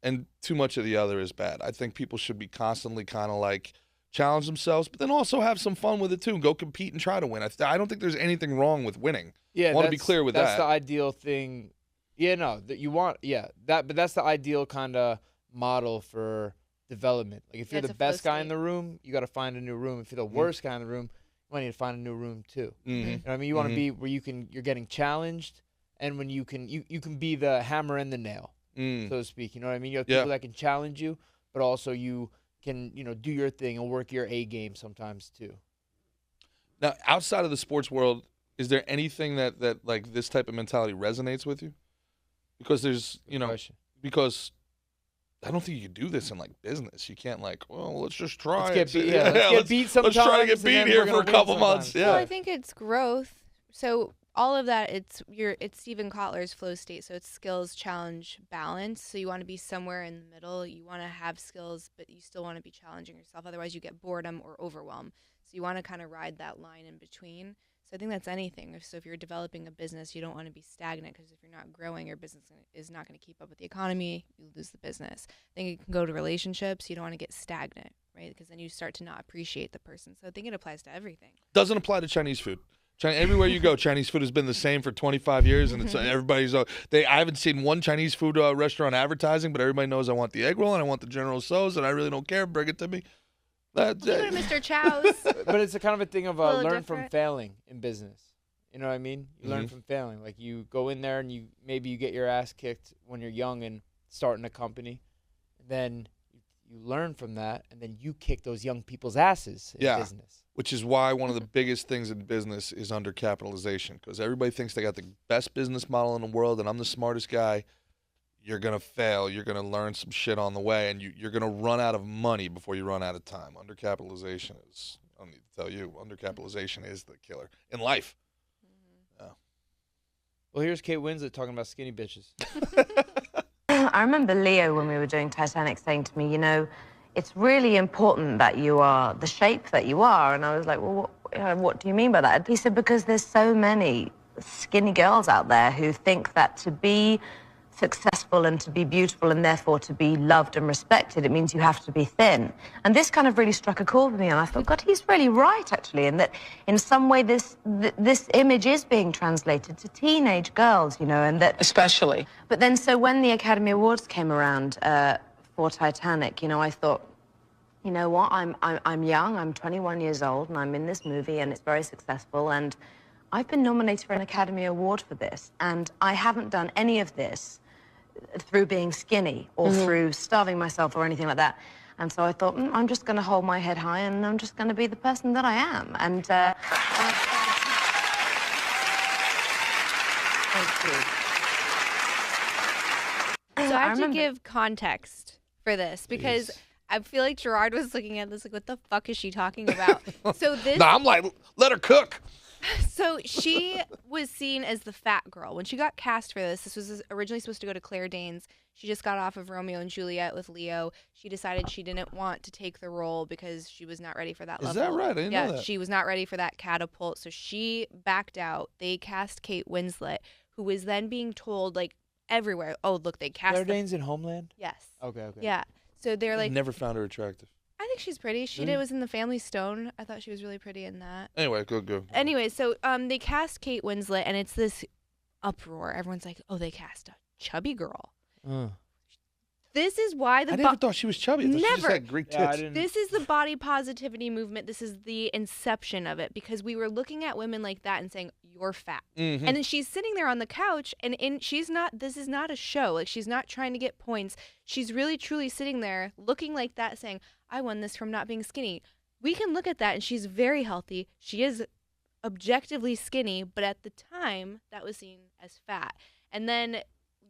and too much of the other is bad. I think people should be constantly kind of like challenge themselves, but then also have some fun with it too. Go compete and try to win. I don't think there's anything wrong with winning. Yeah, I want to be clear with that. That's the ideal thing. Yeah, no, that you want. Yeah, but that's the ideal kind of model for development. Like if you're the best guy in the room, you got to find a new room. If you're the worst guy in the room, you need to find a new room too. You know what I mean? You want to be where you're getting challenged, and when you can be the hammer and the nail, so to speak. You know what I mean? You have people that can challenge you, but also you can do your thing and work your A game sometimes too. Now, outside of the sports world, is there anything that like this type of mentality resonates with you? Because there's because I don't think you can do this in like business. You can't like, well, let's just try. Let's get beat sometimes. Let's try to get beat here for a couple months. Yeah. Well, I think it's growth. So all of that, it's Stephen Kotler's flow state. So it's skills, challenge, balance. So you want to be somewhere in the middle. You want to have skills, but you still want to be challenging yourself. Otherwise, you get boredom or overwhelm. So you want to kind of ride that line in between. So I think that's anything. So if you're developing a business, you don't want to be stagnant, because if you're not growing, your business is not going to keep up with the economy. You lose the business. I think it can go to relationships. You don't want to get stagnant, right? Because then you start to not appreciate the person. So I think it applies to everything. Doesn't apply to Chinese food. Everywhere you go, Chinese food has been the same for 25 years, and it's everybody's. I haven't seen one Chinese food restaurant advertising, but everybody knows I want the egg roll and I want the General Tso's, and I really don't care. Bring it to me. Go to Mr. Chow's. But it's a kind of a thing of learn different. from failing in business. You know what I mean? You learn from failing. Like you go in there and maybe you get your ass kicked when you're young and starting a company, and then you learn from that, and then you kick those young people's asses in business. Which is why one of the biggest things in business is undercapitalization, because everybody thinks they got the best business model in the world and I'm the smartest guy. You're going to fail. You're going to learn some shit on the way, and you're going to run out of money before you run out of time. Undercapitalization is, I don't need to tell you, undercapitalization is the killer in life. Yeah. Well, here's Kate Winslet talking about skinny bitches. I remember Leo, when we were doing Titanic, saying to me, it's really important that you are the shape that you are. And I was like, well, what do you mean by that? He said, because there's so many skinny girls out there who think that to be successful and to be beautiful and therefore to be loved and respected, it means you have to be thin. And this kind of really struck a chord with me, and I thought, God, he's really right, actually, and that in some way this image is being translated to teenage girls, you know, and that... Especially. But then, so when the Academy Awards came around for Titanic, you know, I thought, you know what, I'm young, I'm 21 years old, and I'm in this movie, and it's very successful, and I've been nominated for an Academy Award for this, and I haven't done any of this through being skinny or through starving myself or anything like that. And so I thought, I'm just going to hold my head high and I'm just going to be the person that I am. And thank you. So I have to give context for this because I feel like Gerard was looking at this like, what the fuck is she talking about? So this... No, I'm like, let her cook. So she was seen as the fat girl. When she got cast for this was originally supposed to go to Claire Danes. She just got off of Romeo and Juliet with Leo. She decided she didn't want to take the role because she was not ready for that level. Is that right? I didn't know that. She was not ready for that catapult. So she backed out. They cast Kate Winslet, who was then being told, like, everywhere, oh, look, they cast Claire Danes in Homeland? Yes. Okay. Yeah. So they're like... Never found her attractive. I think she's pretty. She was in The Family Stone. I thought she was really pretty in that. Anyway, go. Anyway, so they cast Kate Winslet, and it's this uproar. Everyone's like, oh, they cast a chubby girl. This is why I never thought she was chubby. I thought she just had great tits. This is the body positivity movement. This is the inception of it, because we were looking at women like that and saying, you're fat. And then she's sitting there on the couch, and this is not a show. Like, she's not trying to get points. She's really, truly sitting there looking like that, saying, I won this from not being skinny. We can look at that, and she's very healthy. She is objectively skinny, but at the time, that was seen as fat. And then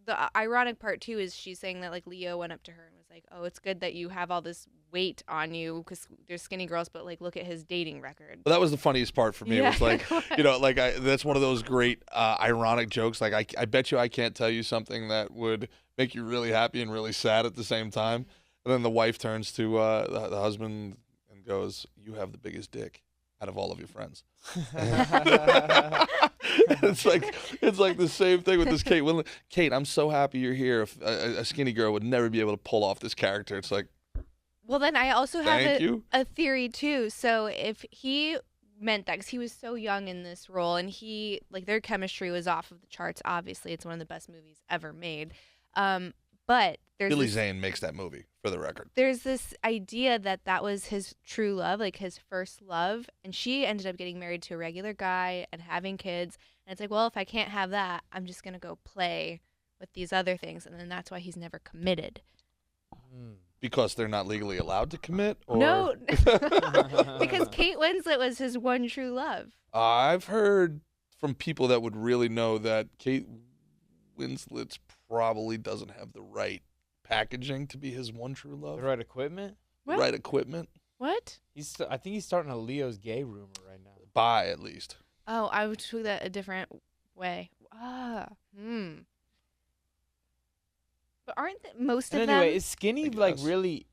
the ironic part, too, is she's saying that, like, Leo went up to her and was like, oh, it's good that you have all this weight on you because there's skinny girls, but, like, look at his dating record. Well, that was the funniest part for me. Yeah. It was like, you know, like that's one of those great ironic jokes. Like, I bet you I can't tell you something that would make you really happy and really sad at the same time. And then the wife turns to the husband and goes, you have the biggest dick out of all of your friends. It's like the same thing with this Kate Winslet. Kate, I'm so happy you're here. If a skinny girl would never be able to pull off this character. It's like, well, then I also have a theory, too. So if he meant that, because he was so young in this role, and their chemistry was off of the charts, obviously. It's one of the best movies ever made. But there's Billy Zane makes that movie, for the record. There's this idea that was his true love, like his first love, and she ended up getting married to a regular guy and having kids. And it's like, well, if I can't have that, I'm just going to go play with these other things. And then that's why he's never committed. Because they're not legally allowed to commit? Or? No, because Kate Winslet was his one true love. I've heard from people that would really know that Kate Winslet's probably doesn't have the right packaging to be his one true love. The right equipment? What? Right equipment. What? I think he's starting a Leo's gay rumor right now. Bi, at least. Oh, I would tweet that a different way. But aren't most of them... Anyway, is skinny really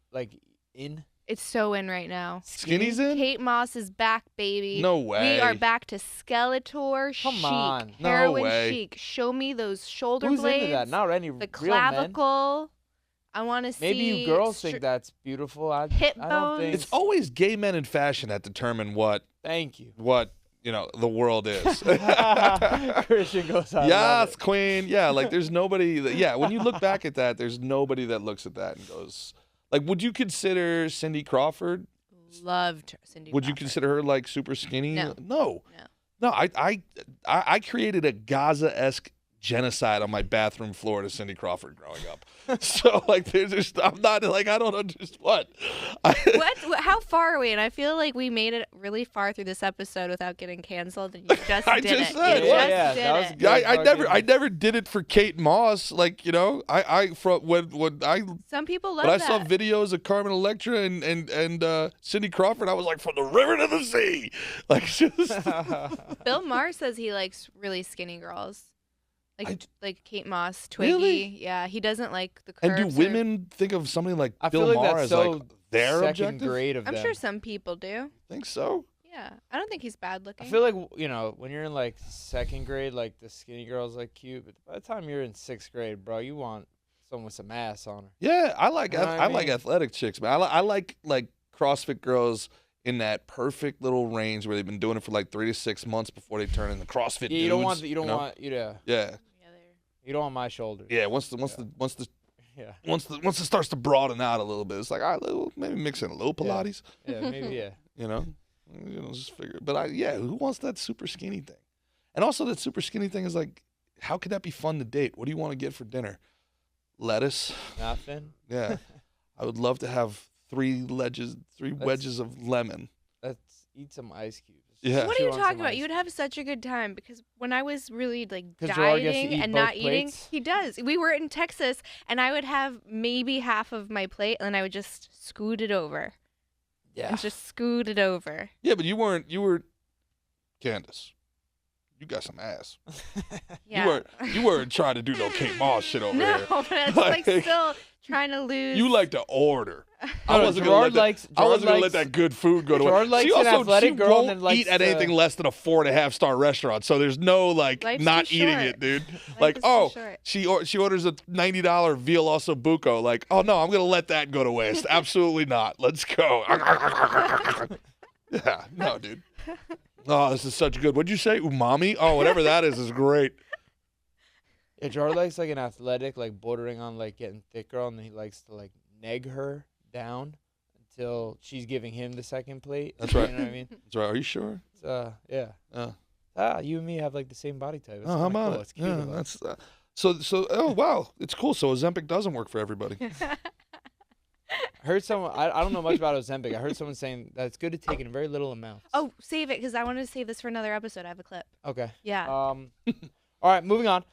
in? It's so in right now. Skinny's in? Kate Moss is back, baby. No way. We are back to Skeletor chic. Come on. Heroin No way. chic. Show me those shoulder Who's blades. into that? Not any the real clavicle. I want to see... Maybe you girls think that's beautiful. Hip I don't think... It's always gay men in fashion that determine what... Thank you. What, the world is. Christian goes out. Yes, queen. Yeah, like there's nobody... when you look back at that, there's nobody that looks at that and goes... Like, would you consider Cindy Crawford? Loved Cindy Would you Crawford. consider her, like, super skinny? No. No, I created a Gaza-esque genocide on my bathroom floor to Cindy Crawford growing up. So, like, I'm not, like, I don't understand what. How far are we? And I feel like we made it really far through this episode without getting canceled, and you just I did just it. said, You what? just did that was it. good. I never did it for Kate Moss. Like, when I Some people love when I that. saw videos of Carmen Electra and Cindy Crawford, I was like, from the river to the sea. Like, just Bill Maher says he likes really skinny girls. Like Kate Moss, Twiggy. Really? Yeah, he doesn't like the curves. And do women think of somebing like I Bill feel like Maher that's as so like their second objective? grade of I'm them. sure some people do. Think so? Yeah, I don't think he's bad I looking. feel like, when you're in like second grade, like the skinny girl's like cute, but by the time you're in sixth grade, bro, you want someone with some ass on her. Yeah, I like You know what I I like mean? athletic chicks, man. I like CrossFit girls in that perfect little range where they've been doing it for like 3 to 6 months before they turn into CrossFit Yeah, you don't want dudes, you don't know? want Yeah. you don't want my shoulders. Yeah, once Yeah. it starts to broaden out a little bit, it's like, all right, maybe mix in a little Pilates. Yeah, maybe yeah. Just figure. But who wants that super skinny thing? And also that super skinny thing is like, how could that be fun to date? What do you want to get for dinner? Lettuce. Nothing. Yeah, I would love to have three wedges of lemon. Let's eat some ice cubes. Yeah. What are you talking about? You would have such a good time because when I was really like 'Cause Gerard gets to dieting eat and both not eating, plates? he does. We were in Texas and I would have maybe half of my plate and I would just scoot it over. Yeah. And just scoot it over. Yeah, but you were Candace. You got some ass. Yeah. You weren't trying to do no Kate Moss shit over No, here. but it's like still trying to lose. You like to order. I No, wasn't Gerard gonna let likes- that good food go to Gerard waste. likes She an also athletic she girl won't and likes eat at to- anything less than a 4.5-star restaurant. So there's no like Life's not too eating short. it, dude. Life Like is too oh, short. she orders a $90 veal osso buco. Like oh no, I'm gonna let that go to waste. Absolutely not. Let's go. Yeah, no, dude. Oh, this is such good. What'd you say? Umami? Oh, whatever that is great. Yeah, Gerard likes like an athletic, like bordering on like getting thick girl, and then he likes to like neg her down until she's giving him the second plate. That's right. You know what I mean? That's right. Are you sure? It's, yeah. You and me have like the same body type. It's Oh, how kinda about cool. it? It's cute. Yeah, that's so. Oh, wow, it's cool. So Ozempic doesn't work for everybody. I heard someone. I don't know much about Ozempic. I heard someone saying that it's good to take in very little amounts. Oh, save it because I wanted to save this for another episode. I have a clip. Okay. Yeah. All right, moving on.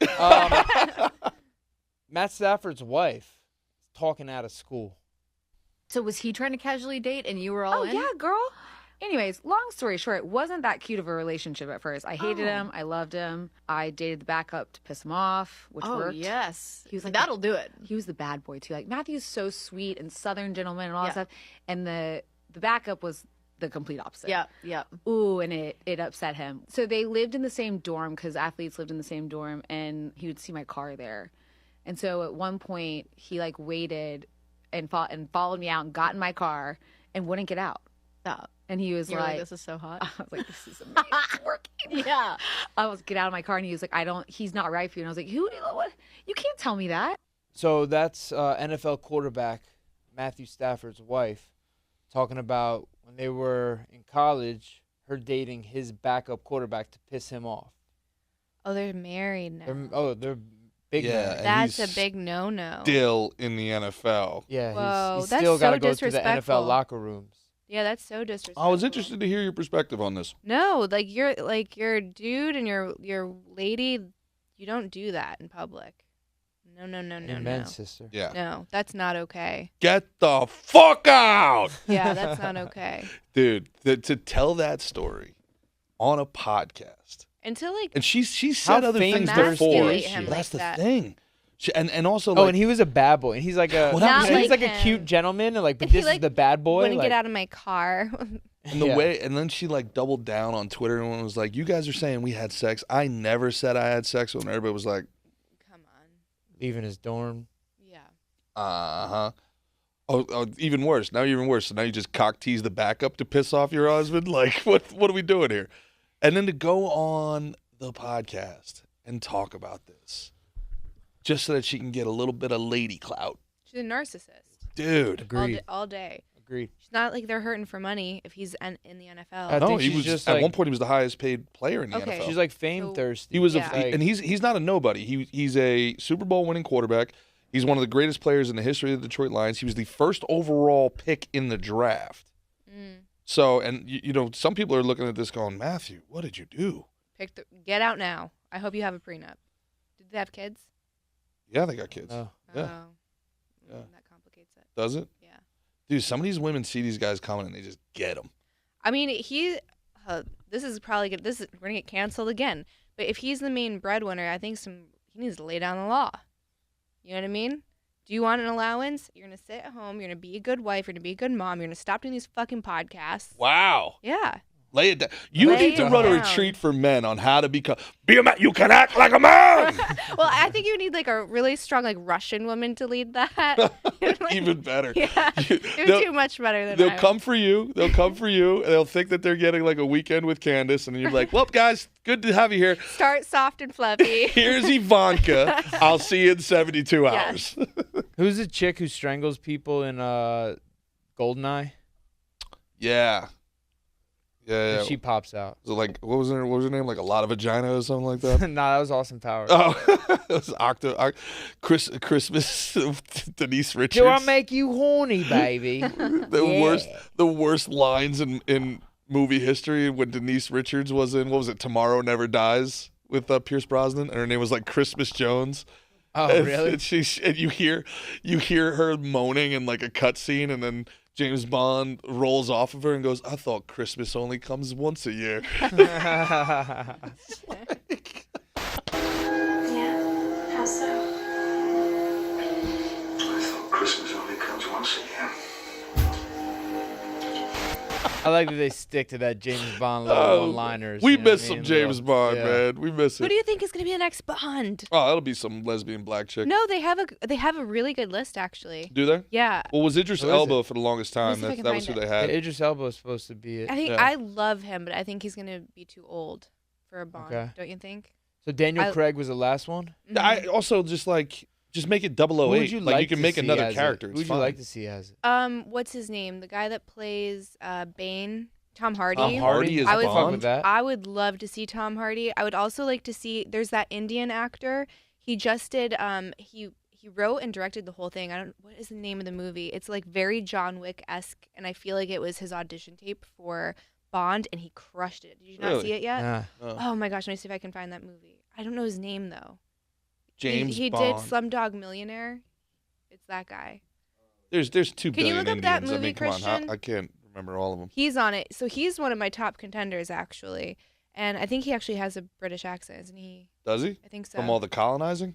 Matt Stafford's wife is talking out of school. So was he trying to casually date and you were all in? Yeah, girl. Anyways, long story short, it wasn't that cute of a relationship at first. I hated him. I loved him. I dated the backup to piss him off, which worked. Yes. He was like That'll do it. He was the bad boy too. Like Matthew's so sweet and Southern gentleman and all that Yeah. stuff. And the backup was the complete opposite. Yeah. Ooh, and it upset him. So they lived in the same dorm because athletes lived in the same dorm, and he would see my car there. And so at one point he like waited and followed me out and got in my car and wouldn't get out. And he was You're like, this is so hot. I was like, this is amazing. It's working. Yeah. I was get out of my car and he was like, he's not right for you. And I was like, what? You can't tell me that. So that's NFL quarterback Matthew Stafford's wife talking about when they were in college, her dating his backup quarterback to piss him off. Oh, they're married now. They're big Yeah, now. and That's he's a big no-no. Still in the NFL. Yeah, Whoa, he's that's still got to so go to the disrespectful. NFL locker rooms. Yeah, that's so disrespectful. I was interested to hear your perspective on this. No, like you're a dude and your lady, you don't do that in public. No. Amen, sister. Yeah. No, that's not okay. Get the fuck out. Yeah, that's not okay. Dude, to tell that story on a podcast. Until like, And she said How other things famous before. is she? him But that's like the that. thing. And also Oh, like, and he was a bad boy, and he's like a What happened to he's him? like a cute gentleman, and like, but And he, this is like, the bad boy. wouldn't like, get out of my car. and the Yeah. way, and then she like doubled down on Twitter and was like, "You guys are saying we had sex. I never said I had sex." When everybody was like, Come on. leaving his dorm. Yeah. "Uh huh." Oh, even worse. Now you're even worse. So now you just cock tease the backup to piss off your husband. Like, what are we doing here? And then to go on the podcast and talk about this, just so that she can get a little bit of lady clout, She's a narcissist. dude. Agreed. All day. Agreed. She's not like they're hurting for money if he's in the NFL. I No, think he she's was just at like, one point he was the highest paid player in the Okay. NFL. she's like fame So- thirsty. He was Yeah. and he's not a nobody. He's a Super Bowl winning quarterback. He's one of the greatest players in the history of the Detroit Lions. He was the first overall pick in the draft. So, and you know, some people are looking at this going, Matthew, what did you do? Get out now. I hope you have a prenup. Did they have kids? Yeah, they got kids. Oh. Yeah. Oh. Yeah. That complicates it. Does it? Yeah. Dude, some of these women see these guys coming and they just get them. I mean, this is probably good. We're gonna get canceled again. But if he's the main breadwinner, I think he needs to lay down the law. You know what I mean? Do you want an allowance? You're going to sit at home. You're going to be a good wife. You're going to be a good mom. You're going to stop doing these fucking podcasts. Wow. Yeah. Lay it down. You Lay need to it run a down. retreat for men on how to be a man. You can act like a man. Well, I think you need like a really strong like Russian woman to lead that. Even better. Yeah. You're too much better than They'll I am. come for you. They'll come for you. And they'll think that they're getting like a weekend with Candace. And you're like, well, guys, good to have you here. Start soft and fluffy. Here's Ivanka. I'll see you in 72 hours. Who's the chick who strangles people in Goldeneye? Yeah. Yeah. She pops out. So like, what was her name? Like a lot of vagina or something like that? Nah, that was Austin Powers. Oh, it was Christmas Denise Richards. Do I make you horny, baby? The worst lines in movie history when Denise Richards was in, what was it, Tomorrow Never Dies with Pierce Brosnan, and her name was like Christmas Jones. Oh, and, really? And you hear her moaning in like a cutscene, and then James Bond rolls off of her and goes, I thought Christmas only comes once a year. Yeah, how so? I thought Christmas only comes once a year. I like that they stick to that James Bond little one-liners. We you know what miss I some mean? James Bond, man. We miss Who it. do you think is going to be the next Bond? Oh, that'll be some lesbian black chick. No, they have a really good list actually. Do they? Yeah. Well, was Idris Who is Elba it? for the longest Let time. me see if I can That was who find they it. had. Yeah, Idris Elba was supposed to be it. I think Yeah. I love him, but I think he's going to be too old for a Bond. Okay. Don't you think? So Daniel I- Craig was the last one? I also just make it 008. Who would you like you can to make see another as it? character. Who It's would you fine. like to see as it? What's his name? The guy that plays Bane? Tom Hardy. Tom Hardy is I would fuck Bond? with that. I would love to see Tom Hardy. I would also like to see. There's that Indian actor. He just did. He wrote and directed the whole thing. What is the name of the movie? It's like very John Wick-esque, and I feel like it was his audition tape for Bond, and he crushed it. Did you not Really? see it yet? Nah. Oh my gosh, let me see if I can find that movie. I don't know his name though. James He Bond. did Slumdog Millionaire. It's that guy. There's 2 Can you billion look up that Indians. I movie, mean, come on. Christian? I can't remember all of them. He's on it. So he's one of my top contenders actually, and I think he actually has a British accent, isn't he? Does he? I think so. From all the colonizing?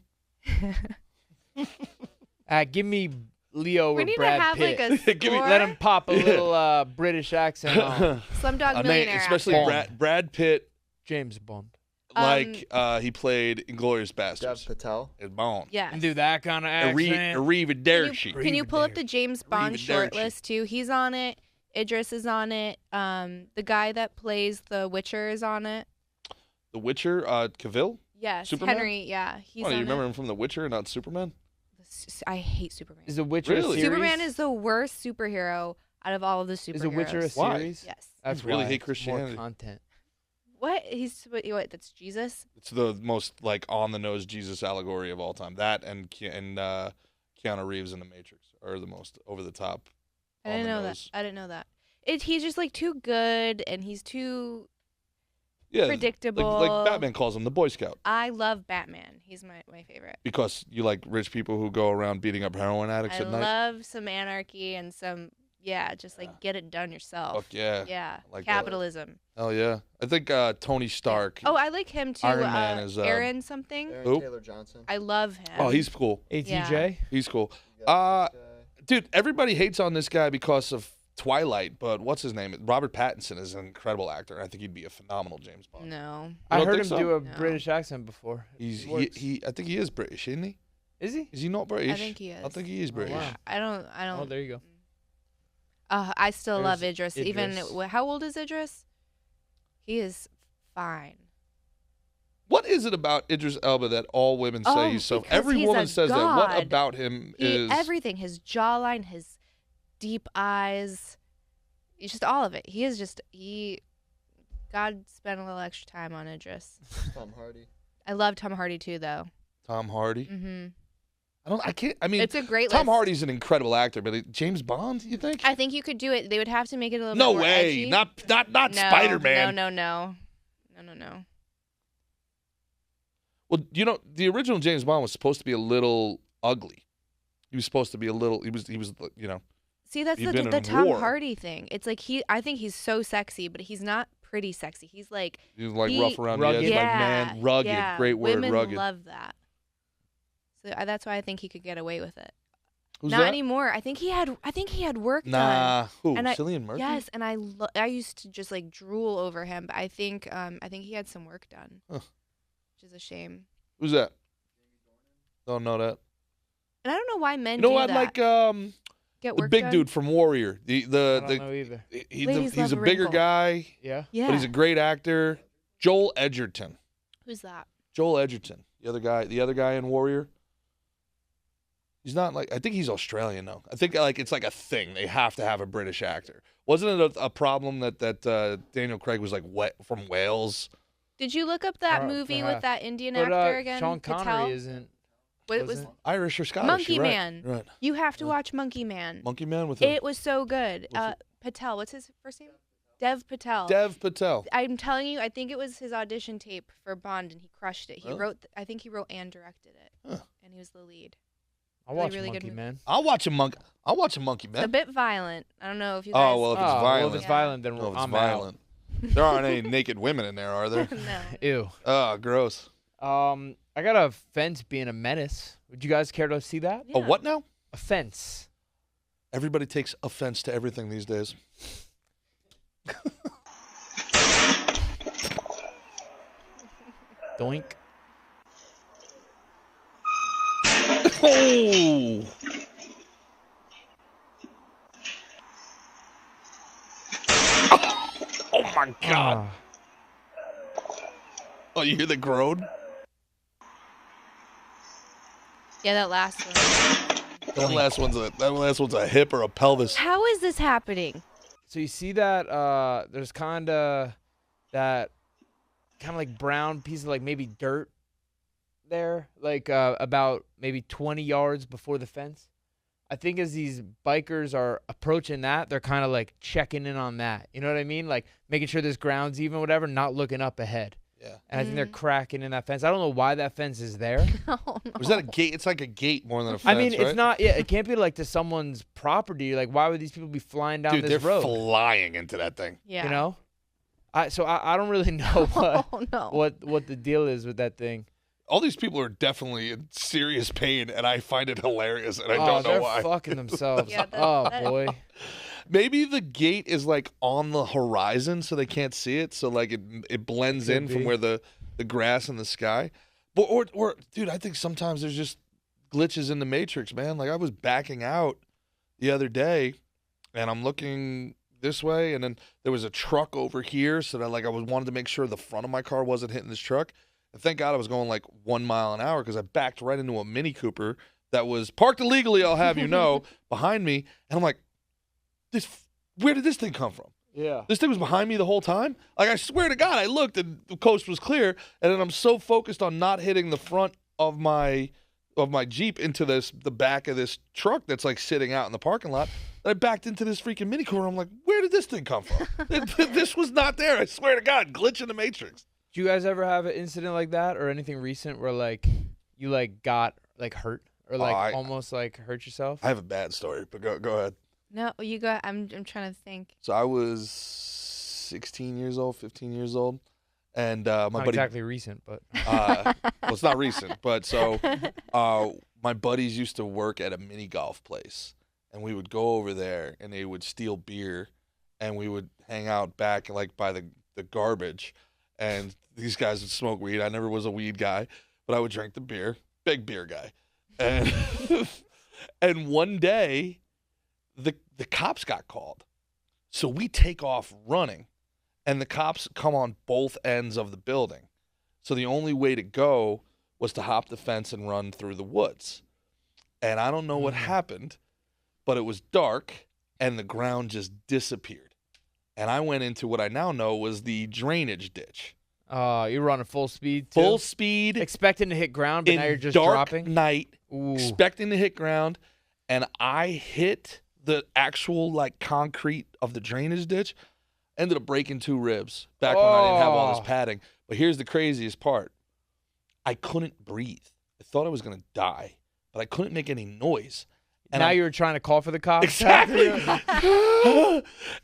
Give me Leo We or need to Brad have, Pitt. like, a Give me- Let him pop a little British accent on. Slumdog Millionaire. Especially actor. Brad Pitt, James Bond. like he played Inglourious Bastards. Dev Patel. In Bond. Yeah. And do that kind of accent. Arrivederci. Can you pull up the James Bond short Arrivederci. list too? He's on it. Idris is on it. The guy that plays the Witcher is on it. The Witcher, Cavill? Yes, Superman? Henry. Yeah, he's Oh, on you remember it. him from The Witcher, not Superman? I hate Superman. Is The Witcher Really? a series? Superman is the worst superhero out of all of the superheroes. Is The Witcher a Why? series? Yes. That's You really why hate it's Christianity. More content. What? What? That's Jesus? It's the most like on the nose Jesus allegory of all time. That and Keanu Reeves in The Matrix are the most over the top. I didn't know that. I didn't know that. He's just like too good, and he's too predictable. Like Batman calls him the Boy Scout I love Batman. He's my favorite. because you like rich people who go around beating up heroin addicts I at night. love some anarchy and some just like get it done yourself. Fuck yeah. Yeah. Like that. Capitalism. Oh yeah, I think Tony Stark. Oh, I like him too. Iron Man is, Aaron something. Aaron Who? Taylor Johnson. I love him. Oh, he's cool. ATJ? He's cool. Dude, everybody hates on this guy because of Twilight, but what's his name? Robert Pattinson is an incredible actor. I think he'd be a phenomenal James Bond. No. You I don't heard think him so? do a No. British accent before. He's It works. I think he is British, isn't he? Is he? Is he not British? I think he is. I think he is British. wow. I don't. Oh, there you go. I still love There's Idris. Idris. Even how old is Idris? He is fine. What is it about Idris Elba that all women say he's so? because Every he's woman a says that. What god. about him is? Everything. His jawline, his deep eyes, just all of it. He is just God spent a little extra time on Idris. Tom Hardy. I love Tom Hardy too, though. Tom Hardy. Mm-hmm. I can't. I mean, It's a great Tom list. Hardy's an incredible actor, but James Bond, you think? I think you could do it. They would have to make it a little No bit more way. edgy. Not No, Spider-Man. No. Well, you know, the original James Bond was supposed to be a little ugly. He was supposed to be a little. He was. You know. See, that's he'd been the in Tom war. Hardy thing. It's like I think he's so sexy, but he's not pretty sexy. He's like He was like rough around the rugged. edge, like yeah, man, rugged. yeah. Great word, Women rugged. love that. So that's why I think he could get away with it. Who's Not that? anymore. I think he had work done. Nah. Who? And Cillian Murphy? Yes, and I used to just like drool over him, but I think he had some work done, which is a shame. Who's that? Don't know that. And I don't know why men You know do what? that. Like Get the work big done? dude from Warrior. I don't know either. He's a bigger guy. Yeah. Yeah. But he's a great actor. Joel Edgerton. Who's that? Joel Edgerton. The other guy in Warrior. He's not like, I think he's Australian though. I think like it's like a thing. They have to have a British actor. Wasn't it a problem that Daniel Craig was like from Wales? Did you look up that movie with that Indian But, actor again? Sean Patel? Connery isn't. What was Irish or Scottish? Monkey you're right. Man? Right. You have to watch Monkey Man. Monkey Man with him. It was so good. Patel. What's his first name? Dev Patel. Dev Patel. I'm telling you, I think it was his audition tape for Bond, and he crushed it. He Really? wrote. I think he wrote and directed it, Huh. and he was the lead. I'll Really, watch really good Monkey movie. Man. I'll watch a Monkey It's a Man. bit violent. I don't know if you guys. Oh, well, if it's Oh, violent. well, if it's violent, then No, if it's I'm violent. There aren't any naked women in there, are there? No. Ew. Oh, gross. I got a fence being a menace. Would you guys care to see that? A what now? A fence. Everybody takes offense to everything these days. Doink. Oh! Oh my God! Oh, you hear the groan? Yeah, that last one. That last one's a hip or a pelvis. How is this happening? So you see that there's kind of like brown piece of like maybe dirt there, like about maybe 20 yards before the fence. I think as these bikers are approaching that, they're kind of like checking in on that. You know what I mean? Like making sure this ground's even, whatever, not looking up ahead. Yeah. And I think they're cracking in that fence. I don't know why that fence is there. Oh, no. Was that a gate? It's like a gate more than a fence, I mean, right? it's not. Yeah, it can't be like to someone's property. Like, why would these people be flying down Dude, this they're road? flying into that thing. Yeah. You know, I don't really know what Oh, no. what the deal is with that thing. All these people are definitely in serious pain, and I find it hilarious, and I don't know they're why. fucking themselves. Yeah, oh that- boy. Maybe the gate is like on the horizon, so they can't see it. So like it blends Could in from be. where the grass and the sky. But or dude, I think sometimes there's just glitches in the matrix, man. Like I was backing out the other day, and I'm looking this way, and then there was a truck over here, so that like I wanted to make sure the front of my car wasn't hitting this truck. And thank God I was going like 1 mile an hour because I backed right into a Mini Cooper that was parked illegally, I'll have you know, behind me. And I'm like, where did this thing come from? Yeah. This thing was behind me the whole time? Like, I swear to God, I looked and the coast was clear. And then I'm so focused on not hitting the front of my Jeep into the back of this truck that's like sitting out in the parking lot. And I backed into this freaking Mini Cooper. I'm like, where did this thing come from? This was not there. I swear to God, glitch in the matrix. Do you guys ever have an incident like that or anything recent where like you like got like hurt or like almost like hurt yourself? I have a bad story, but go ahead. No, you go. I'm trying to think. So I was 16 years old, 15 years old, and my Not buddy. exactly recent, but Well, it's not recent, but so my buddies used to work at a mini golf place, and we would go over there, and they would steal beer, and we would hang out back like by the garbage, and these guys would smoke weed. I never was a weed guy, but I would drink the beer, big beer guy, and and one day, the cops got called, so we take off running, and the cops come on both ends of the building. So the only way to go was to hop the fence and run through the woods. And I don't know what happened, but it was dark and the ground just disappeared. And I went into what I now know was the drainage ditch. you're running full speed too? Full speed. Expecting to hit ground, but in now you're just dark dropping? night, Ooh. expecting to hit ground, and I hit the actual like concrete of the drainage ditch. Ended up breaking 2 ribs back when I didn't have all this padding. But here's the craziest part. I couldn't breathe. I thought I was going to die, but I couldn't make any noise. And now you were trying to call for the cops? Exactly.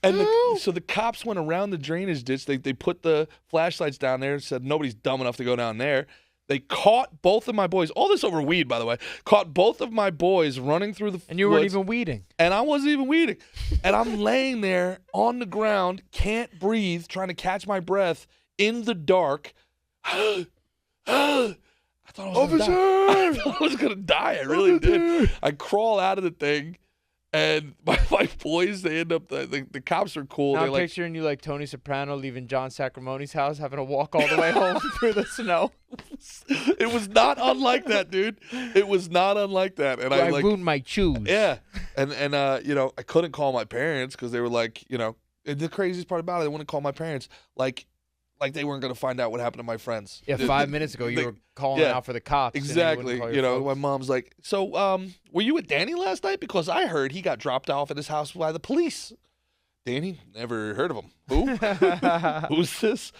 And so the cops went around the drainage ditch. They put the flashlights down there and said, nobody's dumb enough to go down there. They caught both of my boys. All this over weed, by the way. Caught both of my boys running through the And you weren't even weeding. And I wasn't even weeding. And I'm laying there on the ground, can't breathe, trying to catch my breath in the dark. I thought I was gonna die. I thought I was gonna die. I really did. I crawl out of the thing, and my boys, they end up. The cops are cool. Now They're I'm like, picturing you like Tony Soprano leaving John Sacramone's house, having to walk all the way home through the snow. it was not unlike that, dude. It was not unlike that. And I like, ruined my shoes. yeah, and you know, I couldn't call my parents because they were like, you know, and the craziest part about it, I wouldn't call my parents like they weren't going to find out what happened to my friends. Yeah, 5 minutes ago you were calling out for the cops. and Exactly. you wouldn't call You your know, my folks. mom's like, so were you with Danny last night? Because I heard he got dropped off at his house by the police. Danny? Never heard of him. Who? Who's this?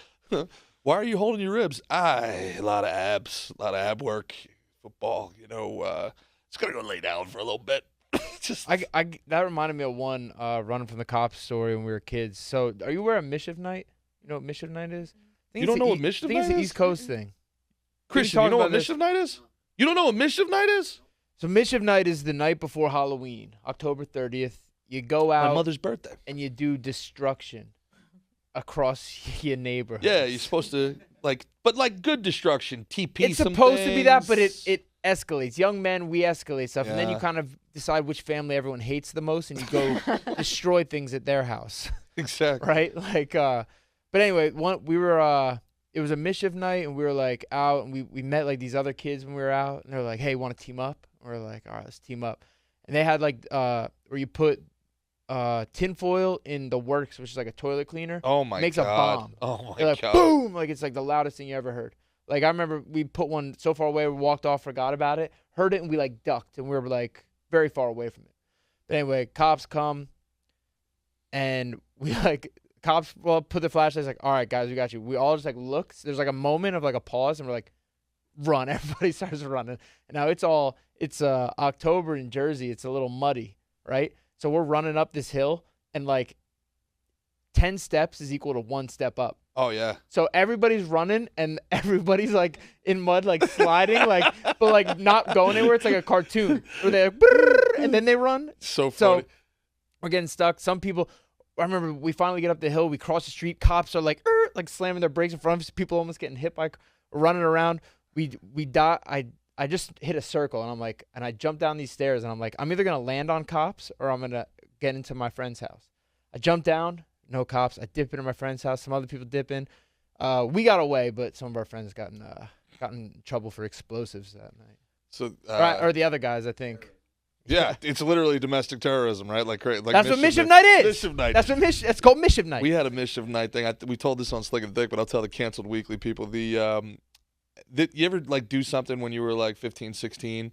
Why are you holding your ribs? A lot of abs, a lot of ab work, football, you know, just going to go lay down for a little bit. Just that reminded me of one running from the cops story when we were kids. So are you aware of Mischief Night? You know what Mischief Night is? You don't know what Mischief I think it's Night an is? East Coast thing. Christian, you know what Mischief Night is? You don't know what Mischief Night is? So Mischief Night is the night before Halloween, October 30th. You go out. My mother's birthday. And you do destruction across your neighborhood. Yeah, you're supposed to, but good destruction. TP It's some supposed to be that, but things. it escalates. Young men, we escalate stuff. And then you Yeah. kind of decide which family everyone hates the most, and you go destroy things at their house. Exactly. Right? But anyway, it was a Mischief Night, and we were like out, and we met like these other kids when we were out, and they were like, "Hey, want to team up?" And we're like, "All right, let's team up." And they had like where you put tinfoil in the works, which is like a toilet cleaner. Oh my makes God. a bomb. Oh my They're like, God. boom! Like it's like the loudest thing you ever heard. Like I remember we put one so far away, we walked off, forgot about it, heard it, and we like ducked, and we were like very far away from it. But anyway, cops come, and we cops put the flashlights like, all right, guys, we got you. We all just like look. There's like a moment of like a pause, and we're like, run. Everybody starts running. And now it's October in Jersey. It's a little muddy, right? So we're running up this hill, and like 10 steps is equal to 1 step up. Oh yeah. So everybody's running, and everybody's like in mud, like sliding, but like not going anywhere. It's like a cartoon where they're like, brrr, and then they run. So funny. So we're getting stuck. Some people, I remember we finally get up the hill. We cross the street. Cops are like slamming their brakes in front of us. People almost getting hit by running around. We die. I just hit a circle, and I'm like, and I jump down these stairs, and I'm like, I'm either gonna land on cops or I'm gonna get into my friend's house. I jump down, no cops. I dip into my friend's house. Some other people dip in. We got away, but some of our friends got in trouble for explosives that night. So or the other guys, I think. Yeah, it's literally domestic terrorism, right? Like that's what Mischief Night is. Mischief Night. It's called Mischief Night. We had a Mischief Night thing. We told this on Slick and Thick, but I'll tell the canceled weekly people. You ever do something when you were like 15, 16,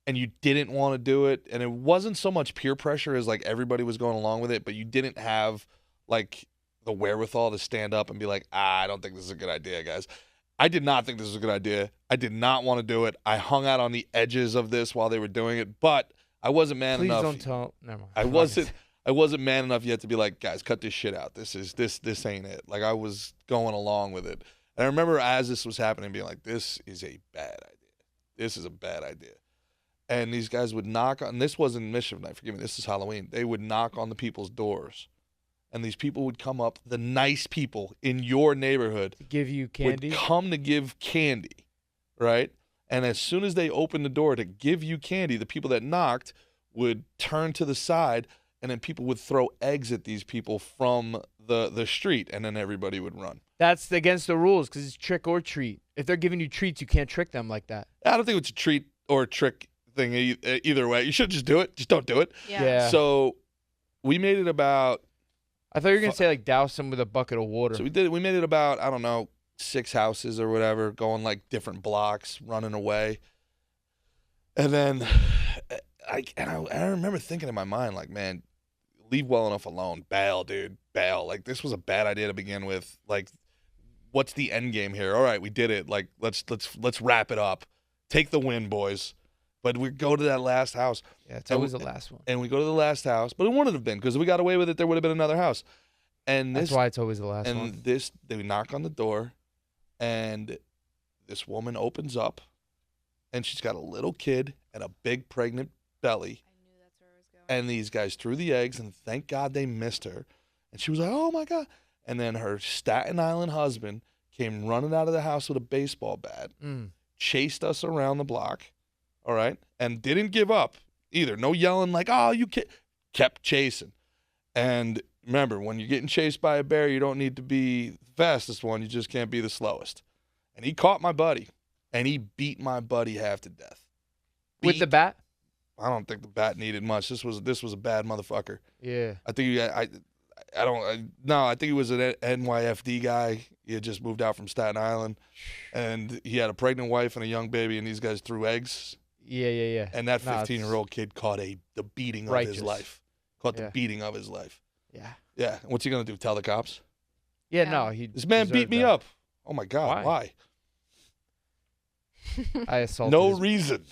and you didn't want to do it, and it wasn't so much peer pressure as like everybody was going along with it, but you didn't have like the wherewithal to stand up and be like, I don't think this is a good idea, guys. I did not think this was a good idea. I did not want to do it. I hung out on the edges of this while they were doing it, but I wasn't man enough. Please don't tell. Never mind. I wasn't man enough yet to be like, guys, cut this shit out. This ain't it. Like I was going along with it. And I remember as this was happening being like, this is a bad idea. This is a bad idea. And these guys would knock on, this wasn't Mischief Night, forgive me, this is Halloween. They would knock on the people's doors. And these people would come up, the nice people in your neighborhood. To give you candy? Would come to give candy, right? And as soon as they opened the door to give you candy, the people that knocked would turn to the side, and then people would throw eggs at these people from the street, and then everybody would run. That's against the rules because it's trick or treat. If they're giving you treats, you can't trick them like that. I don't think it's a treat or a trick thing either way. You should just do it. Just don't do it. Yeah. So we made it about... I thought you were going to say like douse them with a bucket of water. So we made it about, I don't know, 6 houses or whatever, going like different blocks, running away. And then I remember thinking in my mind, like, man, leave well enough alone. Bail, dude. Bail. Like, this was a bad idea to begin with. Like, what's the end game here? All right, we did it. Like, let's wrap it up. Take the win, boys. But we go to that last house. Yeah, it's always the last one. And we go to the last house, but it wouldn't have been because if we got away with it, there would have been another house. And that's why it's always the last one. And they knock on the door, and this woman opens up, and she's got a little kid and a big pregnant belly. I knew that's where it was going. And these guys threw the eggs, and thank God they missed her. And she was like, oh, my God. And then her Staten Island husband came running out of the house with a baseball bat, chased us around the block, all right, and didn't give up either. No yelling like, oh, you can't. Kept chasing. And remember, when you're getting chased by a bear, you don't need to be the fastest one. You just can't be the slowest. And he caught my buddy, and he beat my buddy half to death. With the bat? I don't think the bat needed much. This was a bad motherfucker. Yeah. I think I think he was an NYFD guy. He had just moved out from Staten Island, and he had a pregnant wife and a young baby, and these guys threw eggs. Yeah. And that 15-year-old kid caught the beating of his life. Caught the beating of his life. Yeah. Yeah. What's he gonna do? Tell the cops? Yeah, no. This man beat me up. Oh my God! Why? I assaulted. No reason.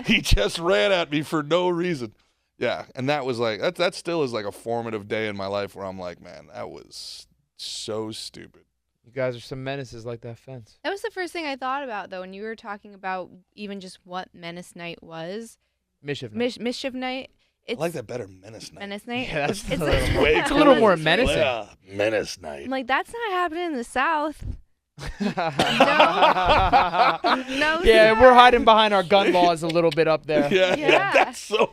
He just ran at me for no reason. Yeah, and that was like that still is like a formative day in my life where I'm like, man, that was so stupid. You guys are some menaces like that fence. That was the first thing I thought about, though, when you were talking about even just what Menace Night was. Mischief Night. Mischief Night. I like that better, Menace Night. Menace Night. Yeah, that's it's a little more menacing. Yeah, Menace Night. I'm like, that's not happening in the South. No. Yeah, we're hiding behind our gun laws a little bit up there. Yeah. That's so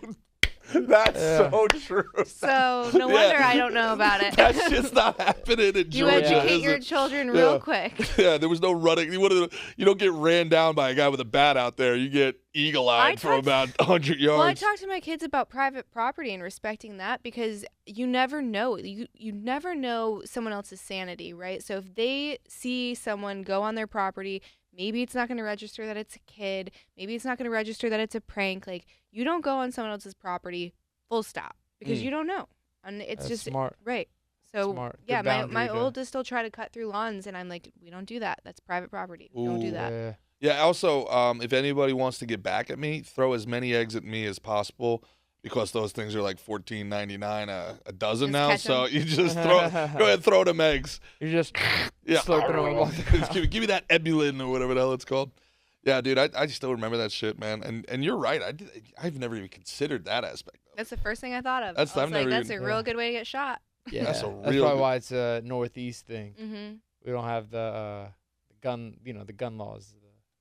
true. So no wonder I don't know about it. That's just not happening in You Georgia. educate your children real quick. Yeah, there was no running. You don't get ran down by a guy with a bat out there. You get eagle-eyed from about 100 yards. Well, I talk to my kids about private property and respecting that because you never know. You never know someone else's sanity, right? So if they see someone go on their property, maybe it's not going to register that it's a kid. Maybe it's not going to register that it's a prank. Like, you don't go on someone else's property, full stop, because you don't know. And it's That's just smart. Right. So, Smart. yeah, Good my boundary oldest still try to cut through lawns, and I'm like, we don't do that. That's private property. We don't do that. Yeah. Yeah, also, if anybody wants to get back at me, throw as many eggs at me as possible because those things are like $14.99 a dozen now. catch 'em. So you just go ahead, throw them eggs. You're just Yeah. slurping them. give me that ebulin or whatever the hell it's called. Yeah, dude, I still remember that shit, man. And you're right. I've never even considered that aspect of it. That's the first thing I thought of. That's- I I've was like, never that's a even- real good way to get shot. Yeah, That's that's a real probably good- why it's a Northeast thing. Mm-hmm. We don't have the gun, the gun laws.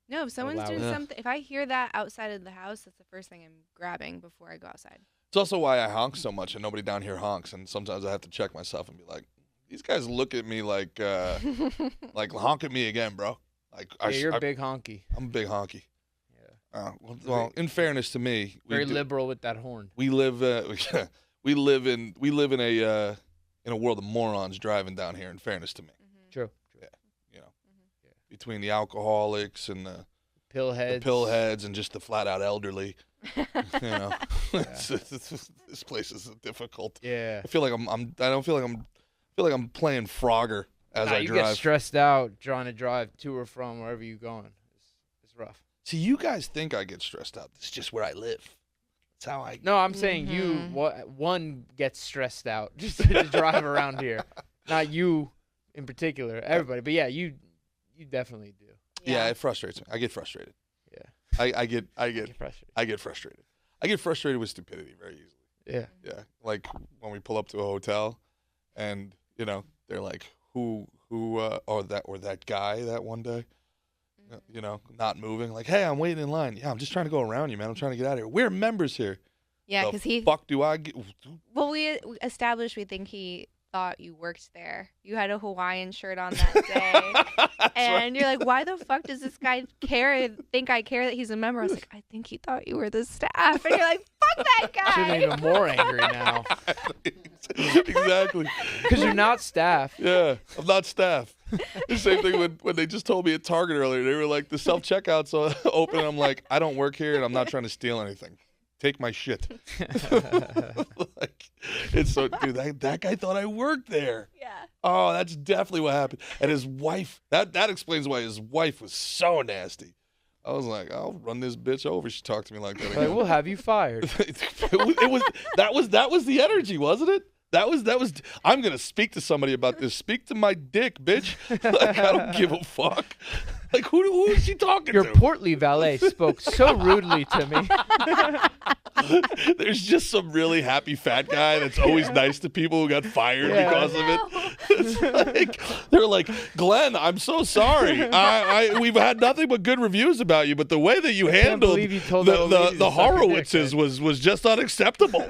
No, if someone's allow doing it. something, if I hear that outside of the house, that's the first thing I'm grabbing before I go outside. It's also why I honk so much and nobody down here honks. And sometimes I have to check myself and be like, these guys look at me like honk at me again, bro. Like, Yeah, you're a big honky. I'm a big honky. Yeah. Well, in fairness to me, Very liberal with that horn. we live we live in a world of morons driving down here. In fairness to me, True. yeah, between the alcoholics and the Pillheads. and just the flat out elderly, this place is difficult. Yeah. I feel like I feel like I'm playing Frogger as I you drive. get stressed out trying to drive to or from wherever you're going. It's rough. See, you guys think I get stressed out. It's just where I live. That's how I. No, I'm saying you. One gets stressed out just to drive around here. Not you in particular. Everybody, but yeah, you definitely do. Yeah, it frustrates me. I get frustrated. Yeah. I get frustrated. I get frustrated. I get frustrated with stupidity very easily. Yeah. Yeah. Like when we pull up to a hotel and, they're like, who or that guy that one day, not moving. Like, hey, I'm waiting in line. Yeah, I'm just trying to go around you, man. I'm trying to get out of here. We're members here. Yeah, The because he. fuck do I get? Well, we established we think he thought you worked there. You had a Hawaiian shirt on that day. And you're like, why the fuck does this guy think I care that he's a member? I was like, I think he thought you were the staff. And you're like, fuck that guy. I'm even more angry now. Exactly. Because you're not staff. Yeah, I'm not staff. The same thing when they just told me at Target earlier. They were like, the self-checkout's open. I'm like, I don't work here and I'm not trying to steal anything. Take my shit. Like, it's so, dude, that guy thought I worked there. Yeah. Oh, that's definitely what happened. And his wife, that explains why his wife was so nasty. I was like, I'll run this bitch over. She talked to me like that. Like, we'll have you fired. That was the energy, wasn't it? That was. I'm gonna speak to somebody about this. Speak to my dick, bitch. Like, I don't give a fuck. Like, who is she talking Your to? portly valet spoke so rudely to me. There's just some really happy fat guy that's always nice to people who got fired because of it. It's like, they're like, Glenn, I'm so sorry. We've had nothing but good reviews about you, but the way that you handled believe you told that old lady to the suck your dick, Horowitzes was just unacceptable.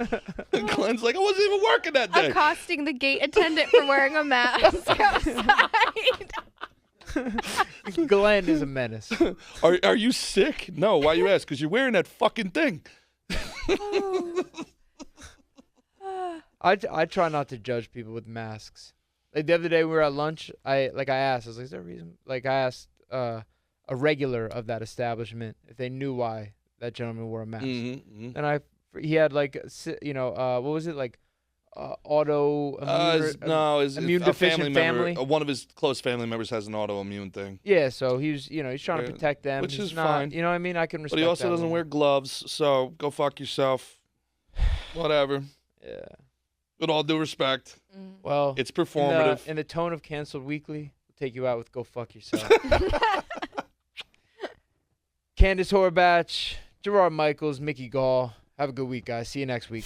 And Glenn's like, I wasn't even working that day. Accosting the gate attendant for wearing a mask outside. Glenn is a menace. Are you sick? No. Why you ask? Because you're wearing that fucking thing. I try not to judge people with masks. Like the other day we were at lunch, I asked, I was like, is there a reason? Like I asked a regular of that establishment if they knew why that gentleman wore a mask. And he had like, what was it, like immune deficient family. One of his close family members has an autoimmune thing. Yeah, so he's trying to protect them, which is not, fine. You know what I mean? I can respect. But he also that doesn't wear gloves, so go fuck yourself. Whatever. Yeah. With all due respect. Well, it's performative. In the tone of Canceled Weekly, we'll take you out with "Go fuck yourself." Candace Horbatch, Gerard Michaels, Mickey Gall. Have a good week, guys. See you next week.